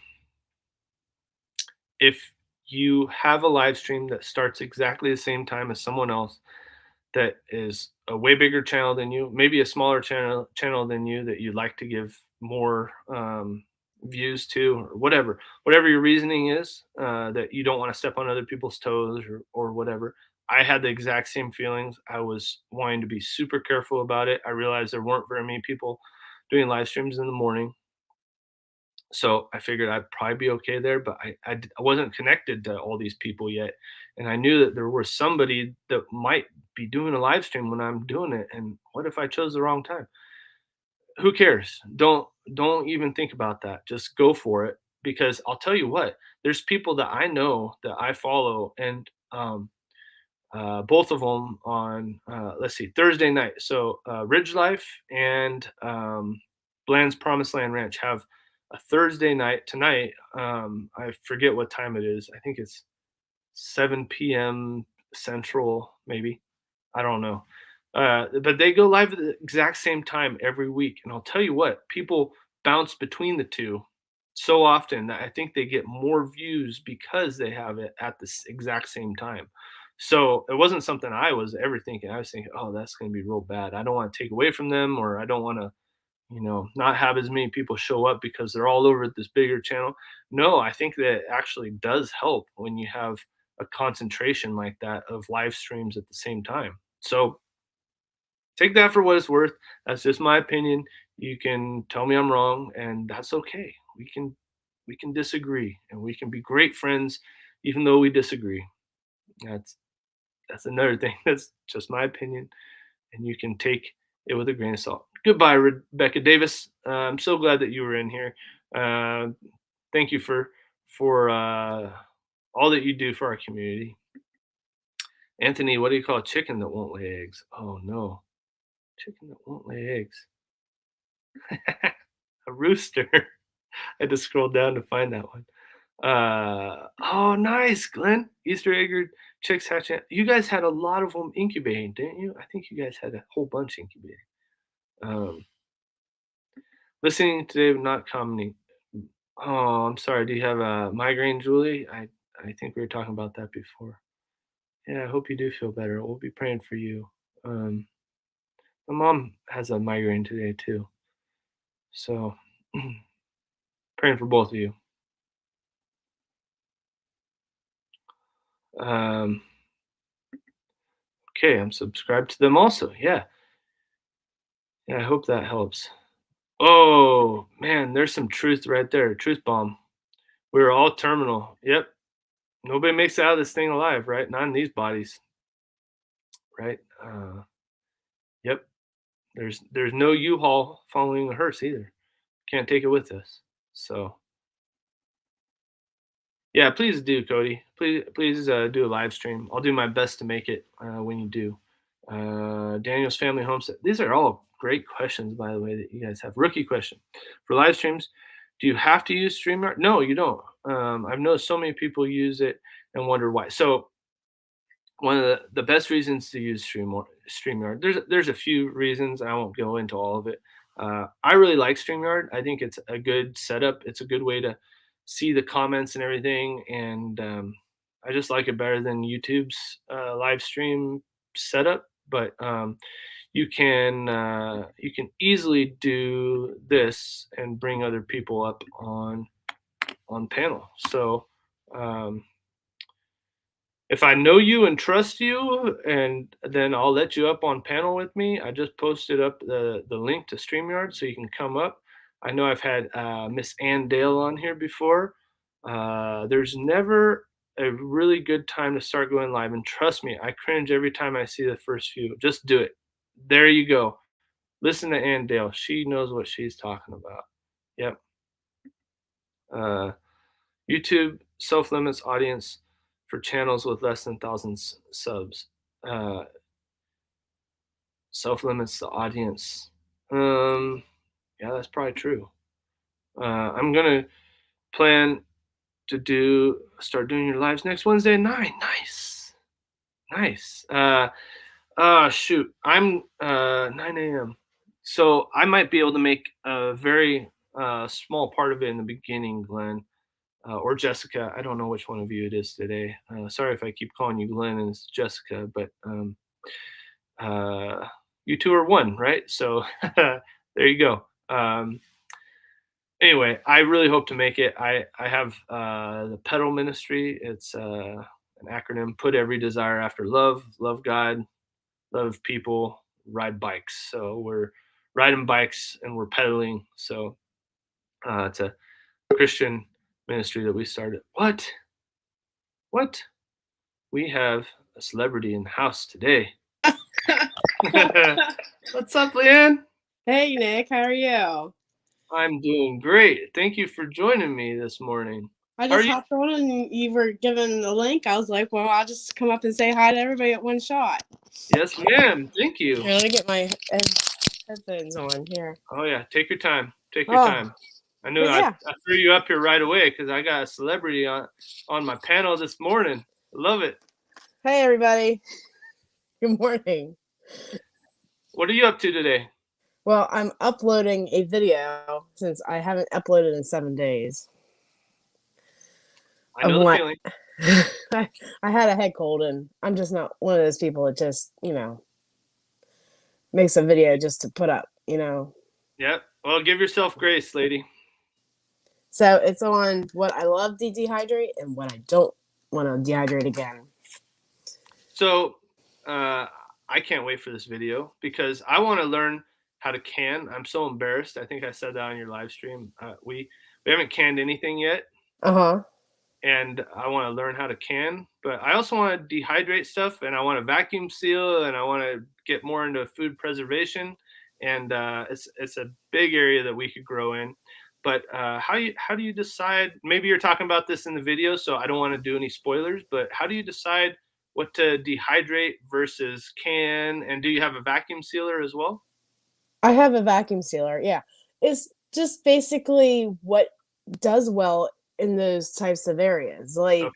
if you have a live stream that starts exactly the same time as someone else that is a way bigger channel than you, maybe a smaller channel than you that you'd like to give more views to, or whatever your reasoning is, that you don't want to step on other people's toes or whatever. I had the exact same feelings. I was wanting to be super careful about it. I realized there weren't very many people doing live streams in the morning, so I figured I'd probably be okay there. But I wasn't connected to all these people yet, and I knew that there was somebody that might be doing a live stream when I'm doing it. And what if I chose the wrong time? Who cares? Don't even think about that. Just go for it, because I'll tell you what. There's people that I know that I follow, and both of them on let's see, Thursday night. So Ridge Life and Bland's Promised Land Ranch have a Thursday night tonight. I forget what time it is. I think it's 7 p.m. Central, maybe. I don't know. But they go live at the exact same time every week. And I'll tell you what, people bounce between the two so often that I think they get more views because they have it at the exact same time. So it wasn't something I was ever thinking. I was thinking, oh, that's going to be real bad. I don't want to take away from them, or I don't want to, not have as many people show up because they're all over this bigger channel. No, I think that actually does help when you have a concentration like that of live streams at the same time. So take that for what it's worth. That's just my opinion. You can tell me I'm wrong, and that's okay. We can disagree, and we can be great friends, even though we disagree. That's that's another thing. That's just my opinion, and you can take it with a grain of salt. Goodbye, Rebecca Davis. I'm so glad that you were in here. Uh, Thank you for all that you do for our community. Anthony, what do you call a chicken that won't lay eggs? Oh no, chicken that won't lay eggs. A rooster. I had to scroll down to find that one. Oh, nice, Glenn. Easter egg chicks hatching. You guys had a lot of them incubating, didn't you? I think you guys had a whole bunch incubating. Um, Listening today, but not commenting. Oh, I'm sorry. Do you have a migraine, Julie? I think we were talking about that before. Yeah, I hope you do feel better. We'll be praying for you. Um, my mom has a migraine today too, so praying for both of you. Um, okay, I'm subscribed to them also. Yeah, I hope that helps. Oh man, there's some truth right there. Truth bomb. We were all terminal. Yep. Nobody makes it out of this thing alive, right? Not in these bodies, right? Yep. There's no U-Haul following a hearse either. Can't take it with us. So yeah, please do, Cody. Please do a live stream. I'll do my best to make it when you do. Daniel's family homestead. These are all great questions, by the way, that you guys have. Rookie question for live streams: do you have to use StreamYard? No, you don't. I've noticed so many people use it and wonder why. So one of the best reasons to use StreamYard. There's a few reasons. I won't go into all of it. I really like StreamYard. I think it's a good setup. It's a good way to see the comments and everything, and I just like it better than YouTube's live stream setup. But you can easily do this and bring other people up on panel. So if I know you and trust you, and then I'll let you up on panel with me. I just posted up the link to StreamYard so you can come up. I know I've had Miss Ann Dale on here before. There's never a really good time to start going live, and trust me, I cringe every time I see the first few. Just do it. There you go. Listen to Ann Dale. She knows what she's talking about. Yep. YouTube self-limits audience for channels with less than thousands subs. Self-limits the audience. Yeah, that's probably true. I'm gonna plan to start doing your lives next Wednesday at 9. Nice. Shoot, I'm 9 a.m. So I might be able to make a very small part of it in the beginning, Glenn. Or Jessica. I don't know which one of you it is today. Sorry if I keep calling you Glenn and it's Jessica, but you two are one, right? So there you go. Anyway, I really hope to make it. I have the Pedal Ministry. It's an acronym: put every desire after love, love God, love people, ride bikes. So we're riding bikes and we're pedaling. So it's a Christian ministry that we started. What? We have a celebrity in the house today. What's up, Leanne? Hey, Nick. How are you? I'm doing great. Thank you for joining me this morning. I just hopped on and you were given the link. I was like, well, I'll just come up and say hi to everybody at one shot. Yes, ma'am. Thank you. Here, let me get my headphones on here. Oh, yeah. Take your time. Take your Oh, time. I knew but I yeah. threw you up here right away because I got a celebrity on my panel this morning. Love it. Hey, everybody. Good morning. What are you up to today? Well, I'm uploading a video since I haven't uploaded in 7 days I of know the what feeling. I, I had a head cold, and I'm just not one of those people that just, makes a video just to put up. Yep. Well, give yourself grace, lady. So it's on what I love to dehydrate and what I don't want to dehydrate again. So, I can't wait for this video because I want to learn how to can. I'm so embarrassed. I think I said that on your live stream. We haven't canned anything yet, Uh huh. and I want to learn how to can. But I also want to dehydrate stuff, and I want to vacuum seal, and I want to get more into food preservation. And it's a big area that we could grow in. But how do you decide? Maybe you're talking about this in the video, so I don't want to do any spoilers. But how do you decide what to dehydrate versus can? And do you have a vacuum sealer as well? I have a vacuum sealer. Yeah. It's just basically what does well in those types of areas. Okay.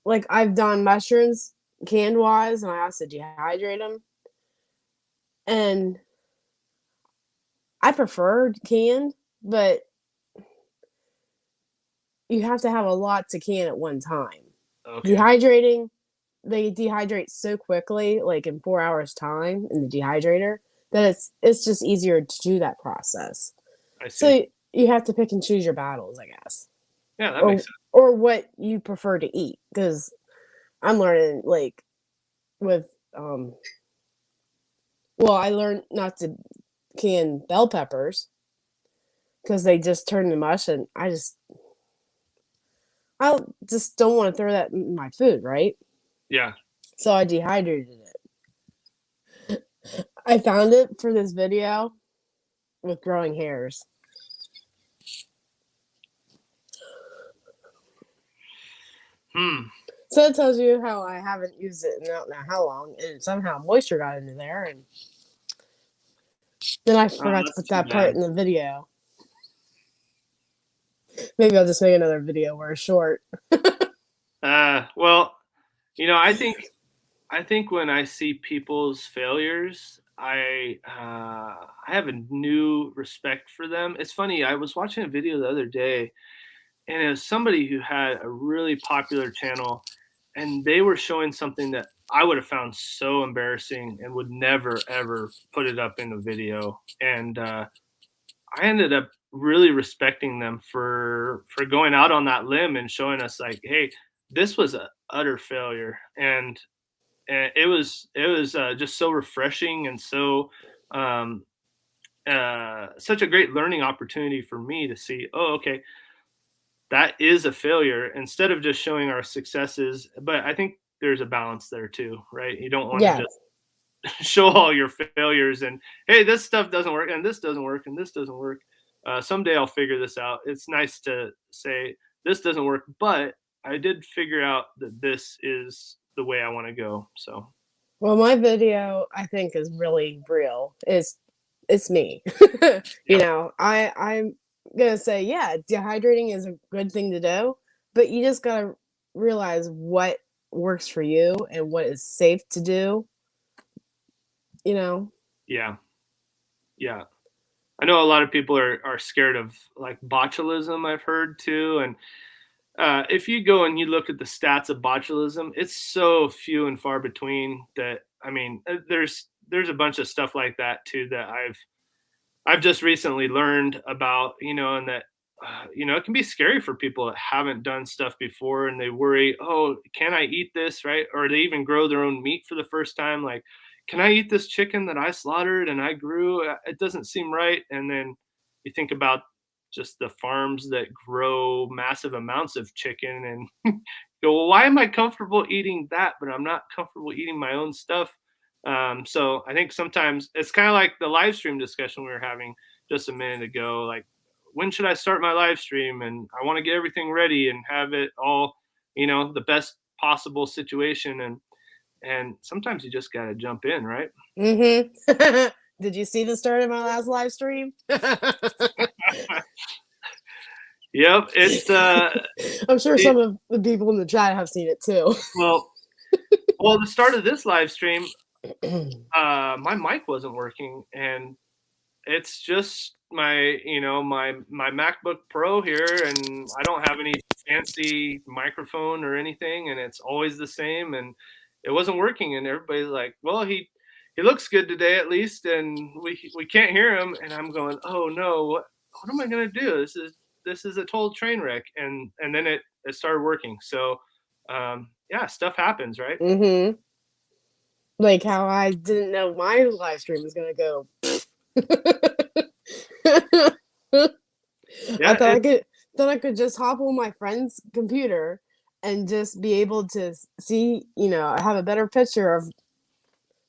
Like I've done mushrooms canned wise, and I also dehydrate them. And I prefer canned, but you have to have a lot to can at one time. Okay. Dehydrating, they dehydrate so quickly, like in 4 hours time in the dehydrator, that it's just easier to do that process. I see. So you have to pick and choose your battles, I guess, Yeah, that makes or sense. or what you prefer to eat. Because I'm learning like with well, I learned not to can bell peppers because they just turn to mush, and I just don't want to throw that in my food, right? Yeah. So I dehydrated it. I found it for this video with growing hairs. Hmm. So it tells you how I haven't used it in I don't know how long, and somehow moisture got into there, and then I Oh, forgot to that's put too that part bad. in the video. Maybe I'll just make another video where it's short. Well, I think when I see people's failures, I have a new respect for them. It's funny. I was watching a video the other day, and it was somebody who had a really popular channel, and they were showing something that I would have found so embarrassing and would never ever put it up in a video. And I ended up really respecting them for going out on that limb and showing us like, hey, this was a utter failure, and it was just so refreshing and so um, such a great learning opportunity for me to see. Oh, okay, that is a failure instead of just showing our successes. But I think there's a balance there too, right? You don't want to Yeah. just show all your failures and hey, this stuff doesn't work and this doesn't work and this doesn't work. Someday I'll figure this out. It's nice to say this doesn't work, but I did figure out that this is the way I want to go. So Well, my video I think is really real. It's me. yep. I'm gonna say, yeah, dehydrating is a good thing to do, but you just gotta realize what works for you and what is safe to do, you know? Yeah. Yeah. I know a lot of people are scared of like botulism, I've heard too. And if you go and you look at the stats of botulism, it's so few and far between that. I mean, there's a bunch of stuff like that too that I've just recently learned about, and that it can be scary for people that haven't done stuff before and they worry, oh, can I eat this, right? Or they even grow their own meat for the first time, like, can I eat this chicken that I slaughtered and I grew? It doesn't seem right. And then you think about just the farms that grow massive amounts of chicken and go, well, why am I comfortable eating that, but I'm not comfortable eating my own stuff? So I think sometimes it's kind of like the live stream discussion we were having just a minute ago. Like, when should I start my live stream? And I want to get everything ready and have it all, the best possible situation. And sometimes you just got to jump in, right? Mhm. Did you see the start of my last live stream? Yep, it's I'm sure it, some of the people in the chat have seen it too. well, the start of this live stream, my mic wasn't working, and it's just my MacBook Pro here, and I don't have any fancy microphone or anything, and it's always the same, and it wasn't working, and everybody's like, "Well, he looks good today at least, and we can't hear him." And I'm going, "Oh no, what am I gonna do? This is a total train wreck." And then it started working. So yeah, stuff happens, right? Mm-hmm. Like how I didn't know my live stream was gonna go. I Yeah, thought I could just hop on my friend's computer and just be able to see, have a better picture of.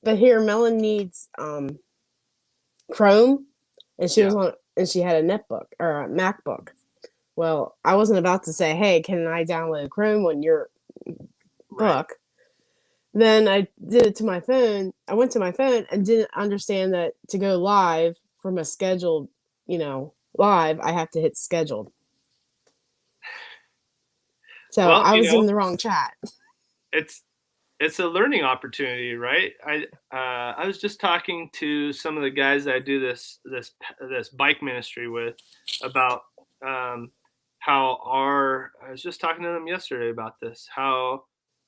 But here, Melon needs Chrome, and she yeah, was on, and she had a netbook or a MacBook. Well, I wasn't about to say, "Hey, can I download Chrome on your right. book?" Then I did it to my phone. I went to my phone and didn't understand that to go live from a scheduled, live, I have to hit scheduled. So Well, I was in the wrong chat. it's it's a learning opportunity, right? I was just talking to some of the guys that I do this bike ministry with about how I was just talking to them yesterday about this, how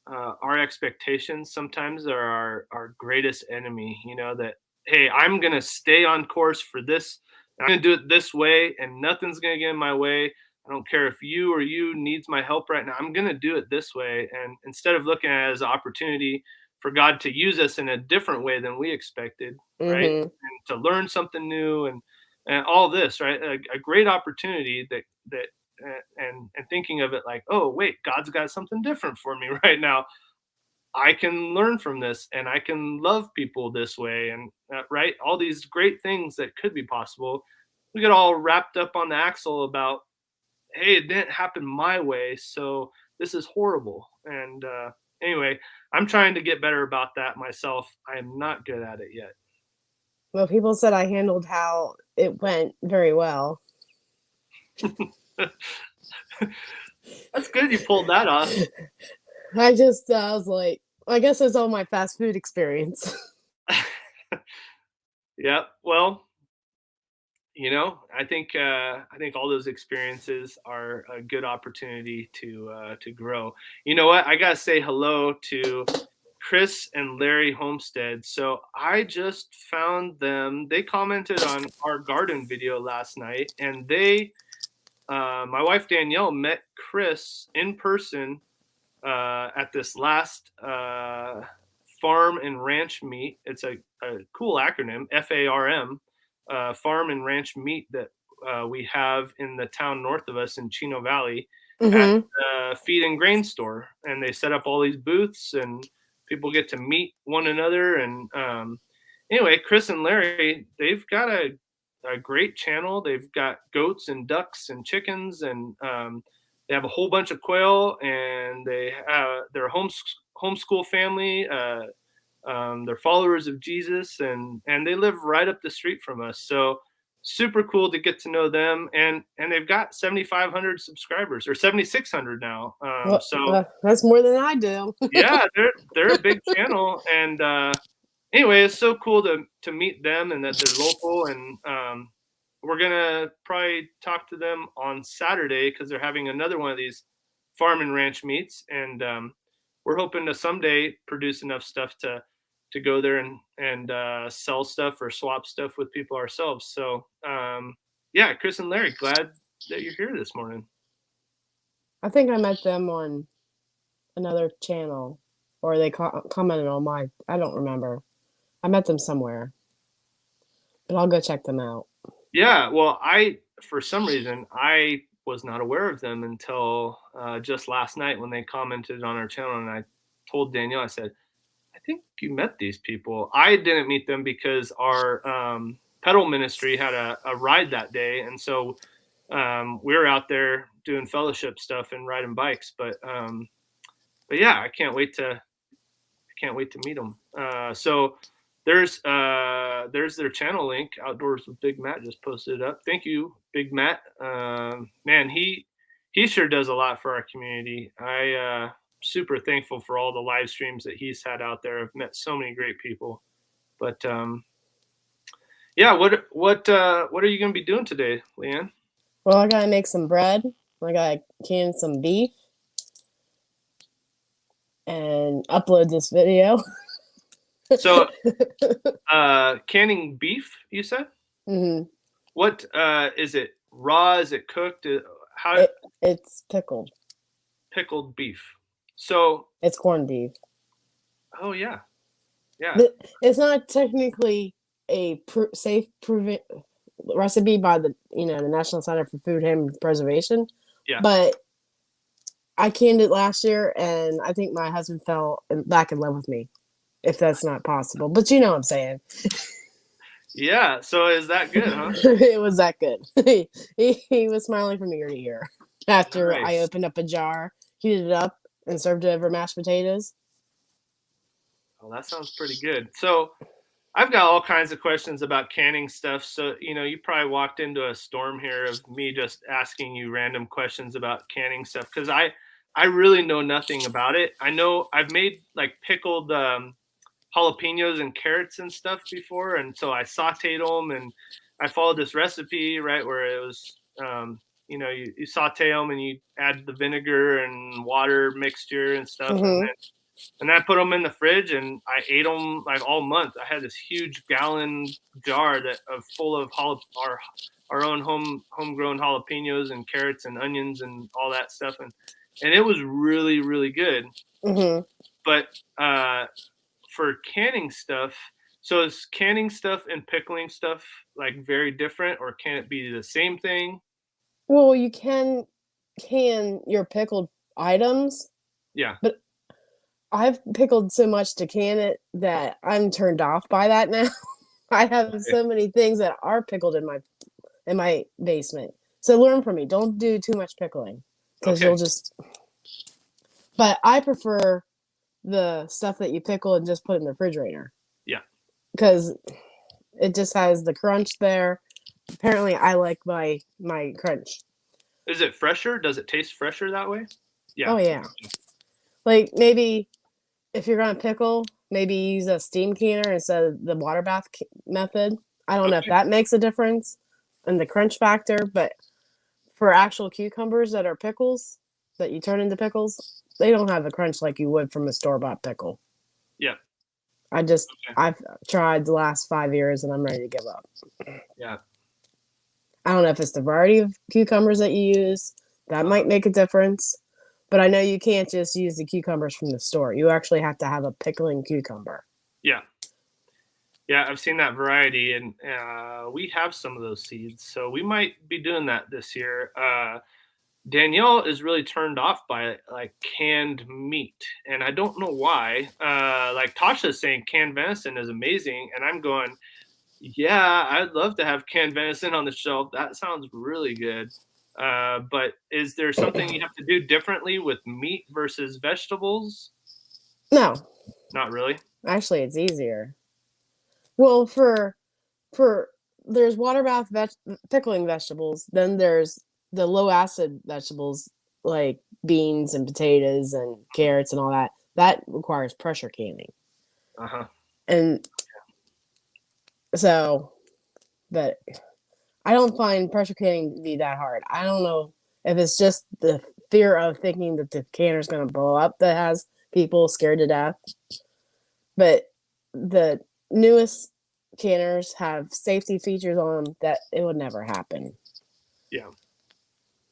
our expectations sometimes are our greatest enemy. That, hey, I'm gonna stay on course for this. I'm gonna do it this way, and nothing's gonna get in my way. I don't care if you needs my help right now. I'm going to do it this way. And instead of looking at it as an opportunity for God to use us in a different way than we expected, right? Mm-hmm. And to learn something new and all this, right? A great opportunity that and thinking of it like, oh, wait, God's got something different for me right now. I can learn from this, and I can love people this way. And right, all these great things that could be possible. We get all wrapped up on the axle about, hey, it didn't happen my way, so this is horrible. And anyway, I'm trying to get better about that myself. I am not good at it yet. Well, people said I handled how it went very well. That's good you pulled that off. I was like, I guess it's all my fast food experience. Yeah, well, I think all those experiences are a good opportunity to grow. You know what? I gotta say hello to Chris and Larry Homestead. So I just found them. They commented on our garden video last night, and my wife Danielle met Chris in person at this last farm and ranch meet. It's a cool acronym, FARM, farm and ranch meet that we have in the town north of us in Chino Valley at Mm-hmm. the feed and grain store. And they set up all these booths, and people get to meet one another. And anyway, Chris and Larry, they've got a great channel. They've got goats and ducks and chickens, and they have a whole bunch of quail, and they're a homeschool family. They're followers of Jesus, and they live right up the street from us. So super cool to get to know them, and they've got 7,500 subscribers, or 7,600 now. So That's more than I do. yeah, they're a big channel, and anyway, it's so cool to meet them and that they're local. And we're gonna probably talk to them on Saturday because they're having another one of these farm and ranch meets, and we're hoping to someday produce enough stuff to go there and sell stuff or swap stuff with people ourselves. So yeah, Chris and Larry, glad that you're here this morning. I think I met them on another channel, or they commented on my. I don't remember. I met them somewhere, but I'll go check them out. Yeah, well, for some reason, I was not aware of them until just last night when they commented on our channel, and I told Danielle, I said, I think you met these people. I didn't meet them because our pedal ministry had a ride that day, and so we were out there doing fellowship stuff and riding bikes. But yeah, I can't wait to meet them. So There's their channel link. Outdoors with Big Matt just posted it up. Thank you, Big Matt. Man, he sure does a lot for our community. Super thankful for all the live streams that he's had out there. I've met so many great people. But yeah, what are you gonna be doing today, Leanne? Well, I gotta make some bread. I gotta can some beef and upload this video. So, canning beef, you said? hmm What is it? Raw? Is it cooked? How It's pickled. pickled beef? So, It's corned beef. oh yeah, yeah, But it's not technically a safe proven recipe by the the National Center for Food and Preservation, yeah. but I canned it last year, and I think my husband fell back in love with me. If that's not possible, but you know what I'm saying. Yeah. So is that good, huh? It was that good. He was smiling from ear to ear after I Nice. opened up a jar, heated it up, and served it over mashed potatoes. Well, that sounds pretty good. So I've got all kinds of questions about canning stuff. So, you probably walked into a storm here of me just asking you random questions about canning stuff because I really know nothing about it. I know I've made like pickled jalapenos and carrots and stuff before, and so I sauteed them and I followed this recipe right where it was you saute them and you add the vinegar and water mixture and stuff, and Mm-hmm. then I put them in the fridge and I ate them like all month. I had this huge gallon jar that of full of our own homegrown jalapenos and carrots and onions and all that stuff, and it was really really good. Mm-hmm. But for canning stuff, so is canning stuff and pickling stuff like very different, or can it be the same thing? Well, you can your pickled items, Yeah. but I've pickled so much to can it that I'm turned off by that now. I have Okay. so many things that are pickled in my basement. So learn from me. Don't do too much pickling because Okay. you'll just. But I prefer the stuff that you pickle and just put in the refrigerator Yeah. because it just has the crunch there. Apparently, I like my crunch. Is it fresher? Does it taste fresher that way? Yeah. Oh yeah, like maybe if you're gonna pickle, maybe use a steam canner instead of the water bath method. I don't know if Okay. that makes a difference in the crunch factor, but for actual cucumbers that are pickles that you turn into pickles, they don't have a crunch like you would from a store bought pickle. Yeah. I just Okay. I've tried the last 5 years and I'm ready to give up. Yeah. I don't know if it's the variety of cucumbers that you use that Uh-huh. might make a difference, but I know you can't just use the cucumbers from the store. You actually have to have a pickling cucumber. Yeah. Yeah, I've seen that variety, and we have some of those seeds, so we might be doing that this year. Danielle is really turned off by like canned meat, and I don't know why. Like Tasha's saying, canned venison is amazing, and I'm going, yeah, I'd love to have canned venison on the shelf. That sounds really good. But is there something you have to do differently with meat versus vegetables? No, Not really. actually, it's easier. Well, for there's water bath pickling vegetables. Then there's the low acid vegetables like beans and potatoes and carrots and all that. That requires pressure canning. Uh huh. And so, but I don't find pressure canning to be that hard. I don't know if it's just the fear of thinking that the canner's going to blow up that has people scared to death. But the newest canners have safety features on them that it would never happen. Yeah.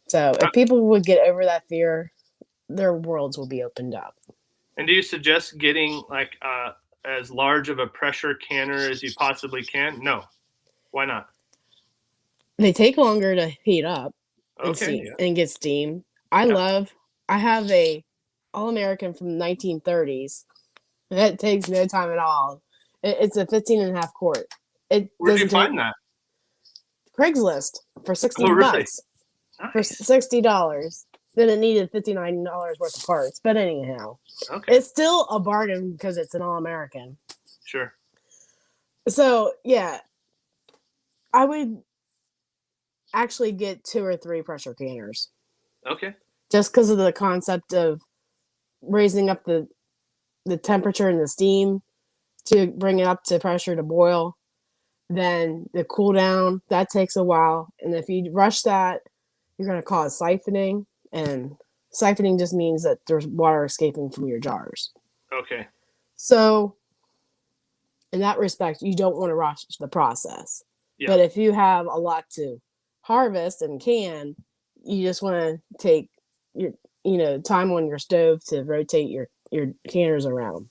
So Uh, if people would get over that fear, their worlds will be opened up. and do you suggest getting like as large of a pressure canner as you possibly can? No. Why not? They take longer to heat up and Okay. steam Yeah. and get steam. Yeah. I have a All American from the 1930s. That takes no time at all. It's a 15 and a half quart. It Where do you doesn't take find that? Craigslist for 60 Oh, really? bucks. For Nice. $60. Then it needed $59 worth of parts. But anyhow, Okay. it's still a bargain because it's an All American. Sure. So yeah, I would actually get 2 or 3 pressure canners Okay. just because of the concept of raising up the temperature and the steam to bring it up to pressure to boil. Then the cool down that takes a while, and if you rush that, you're going to cause siphoning, and siphoning just means that there's water escaping from your jars. Okay. So in that respect, you don't want to rush the process. Yeah. But if you have a lot to harvest and can, you just want to take your time on your stove to rotate your canners around.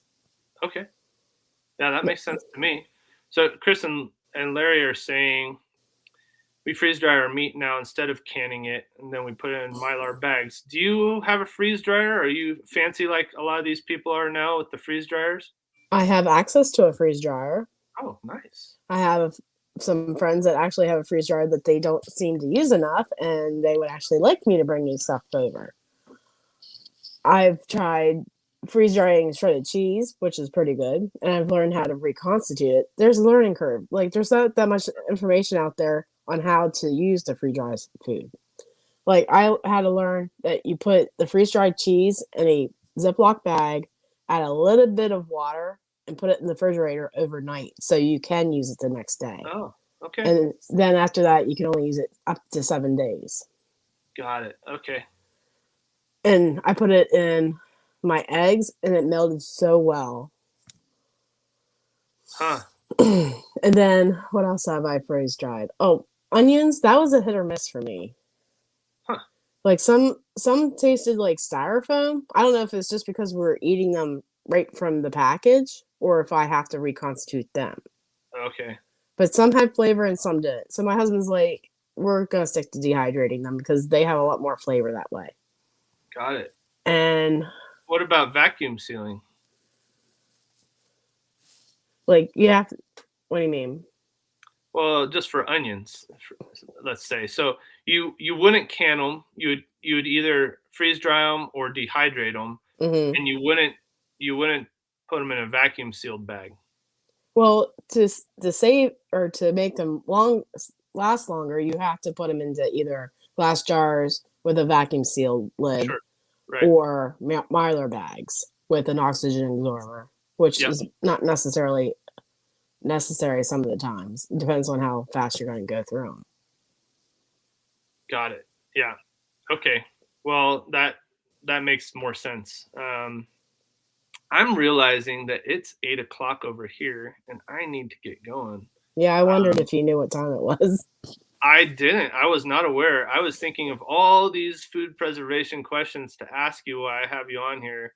Okay. Yeah, that makes sense to me. So Chris and Larry are saying we freeze dry our meat now instead of canning it, and then we put it in Mylar bags. Do you have a freeze dryer? Are you fancy like a lot of these people are now with the freeze dryers? I have access to a freeze dryer. Oh, nice. I have some friends that actually have a freeze dryer that they don't seem to use enough, and they would actually like me to bring me stuff over. I've tried freeze drying shredded cheese, which is pretty good, and I've learned how to reconstitute it. There's a learning curve. Like there's not that much information out there on how to use the freeze dried food. Like I had to learn that you put the freeze dried cheese in a Ziploc bag, add a little bit of water, and put it in the refrigerator overnight so you can use it the next day. Oh, okay. And then after that, you can only use it up to 7 days. Got it. Okay. And I put it in my eggs, and it melted so well. Huh. And then what else have I freeze dried? Oh, onions. That was a hit or miss for me. Huh. Like some tasted like styrofoam. I don't know if it's just because we're eating them right from the package or if I have to reconstitute them. Okay. But some had flavor and some didn't. So my husband's like, we're gonna stick to dehydrating them because they have a lot more flavor that way. Got it. And What about vacuum sealing? like you have to, what do you mean? Well, just for onions, let's say. So you wouldn't can them. You would either freeze dry them or dehydrate them, Mm-hmm. and you wouldn't put them in a vacuum sealed bag. Well, to save or to make them last longer, you have to put them into either glass jars with a vacuum sealed lid Sure. Right. or Mylar bags with an oxygen absorber, which Yep. is not necessarily necessary some of the times. It depends on how fast you're going to go through them. Got it. Yeah. Okay. Well, that makes more sense. I'm realizing that it's 8 o'clock over here, and I need to get going. Yeah, I wondered Um, if you knew what time it was. I didn't. I was not aware. I was thinking of all these food preservation questions to ask you while I have you on here.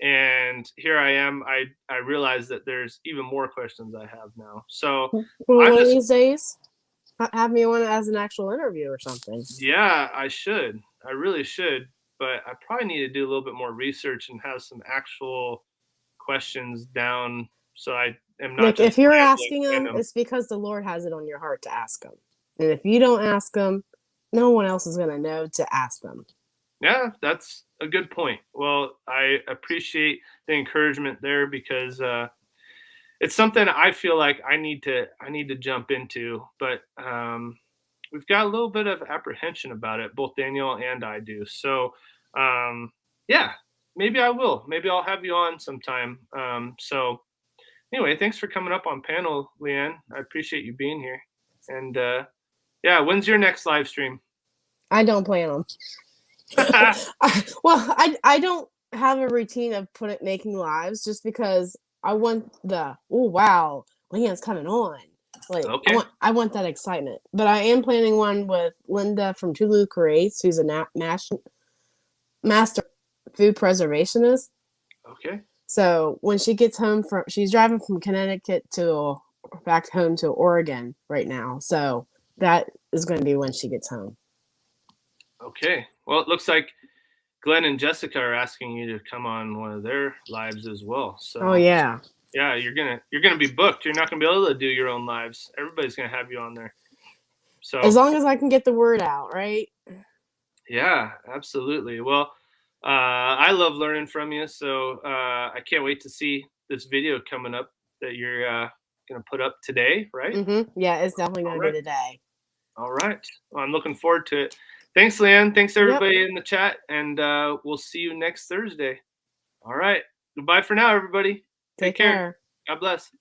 And here I am. I realize that there's even more questions I have now. So Well, I'm one of just, these days, have me on as an actual interview or something. yeah, I should. I really should. But I probably need to do a little bit more research and have some actual questions down so I am not Nick, just if you're rambling asking them, random. it's because the Lord has it on your heart to ask them. And if you don't ask them, no one else is going to know to ask them. Yeah, that's a good point. Well, I appreciate the encouragement there because it's something I feel like I need to jump into, but we've got a little bit of apprehension about it. Both Daniel and I do. So um, yeah, maybe I will. Maybe I'll have you on sometime. So anyway, thanks for coming up on panel, Leanne. I appreciate you being here. And yeah, when's your next live stream? I don't plan them. I don't have a routine of making lives just because I want the oh wow, Leanne's coming on. Like Okay. I want that excitement. But I am planning one with Linda from Tulu Creates, who's a master food preservationist. Okay. So when she gets home she's driving from Connecticut to back home to Oregon right now. So that is going to be when she gets home. Okay. Well, it looks like Glenn and Jessica are asking you to come on one of their lives as well. So Oh yeah. yeah, you're gonna be booked. You're not gonna be able to do your own lives. Everybody's gonna have you on there. So As long as I can get the word out, right? yeah, absolutely. Well, I love learning from you. So I can't wait to see this video coming up that you're gonna put up today, right? Yeah, it's definitely All gonna be right. today. All right. Well, I'm looking forward to it. Thanks, Leanne. Thanks Yep. everybody in the chat, and we'll see you next Thursday. All right. Goodbye for now, everybody. Take care. care. God bless.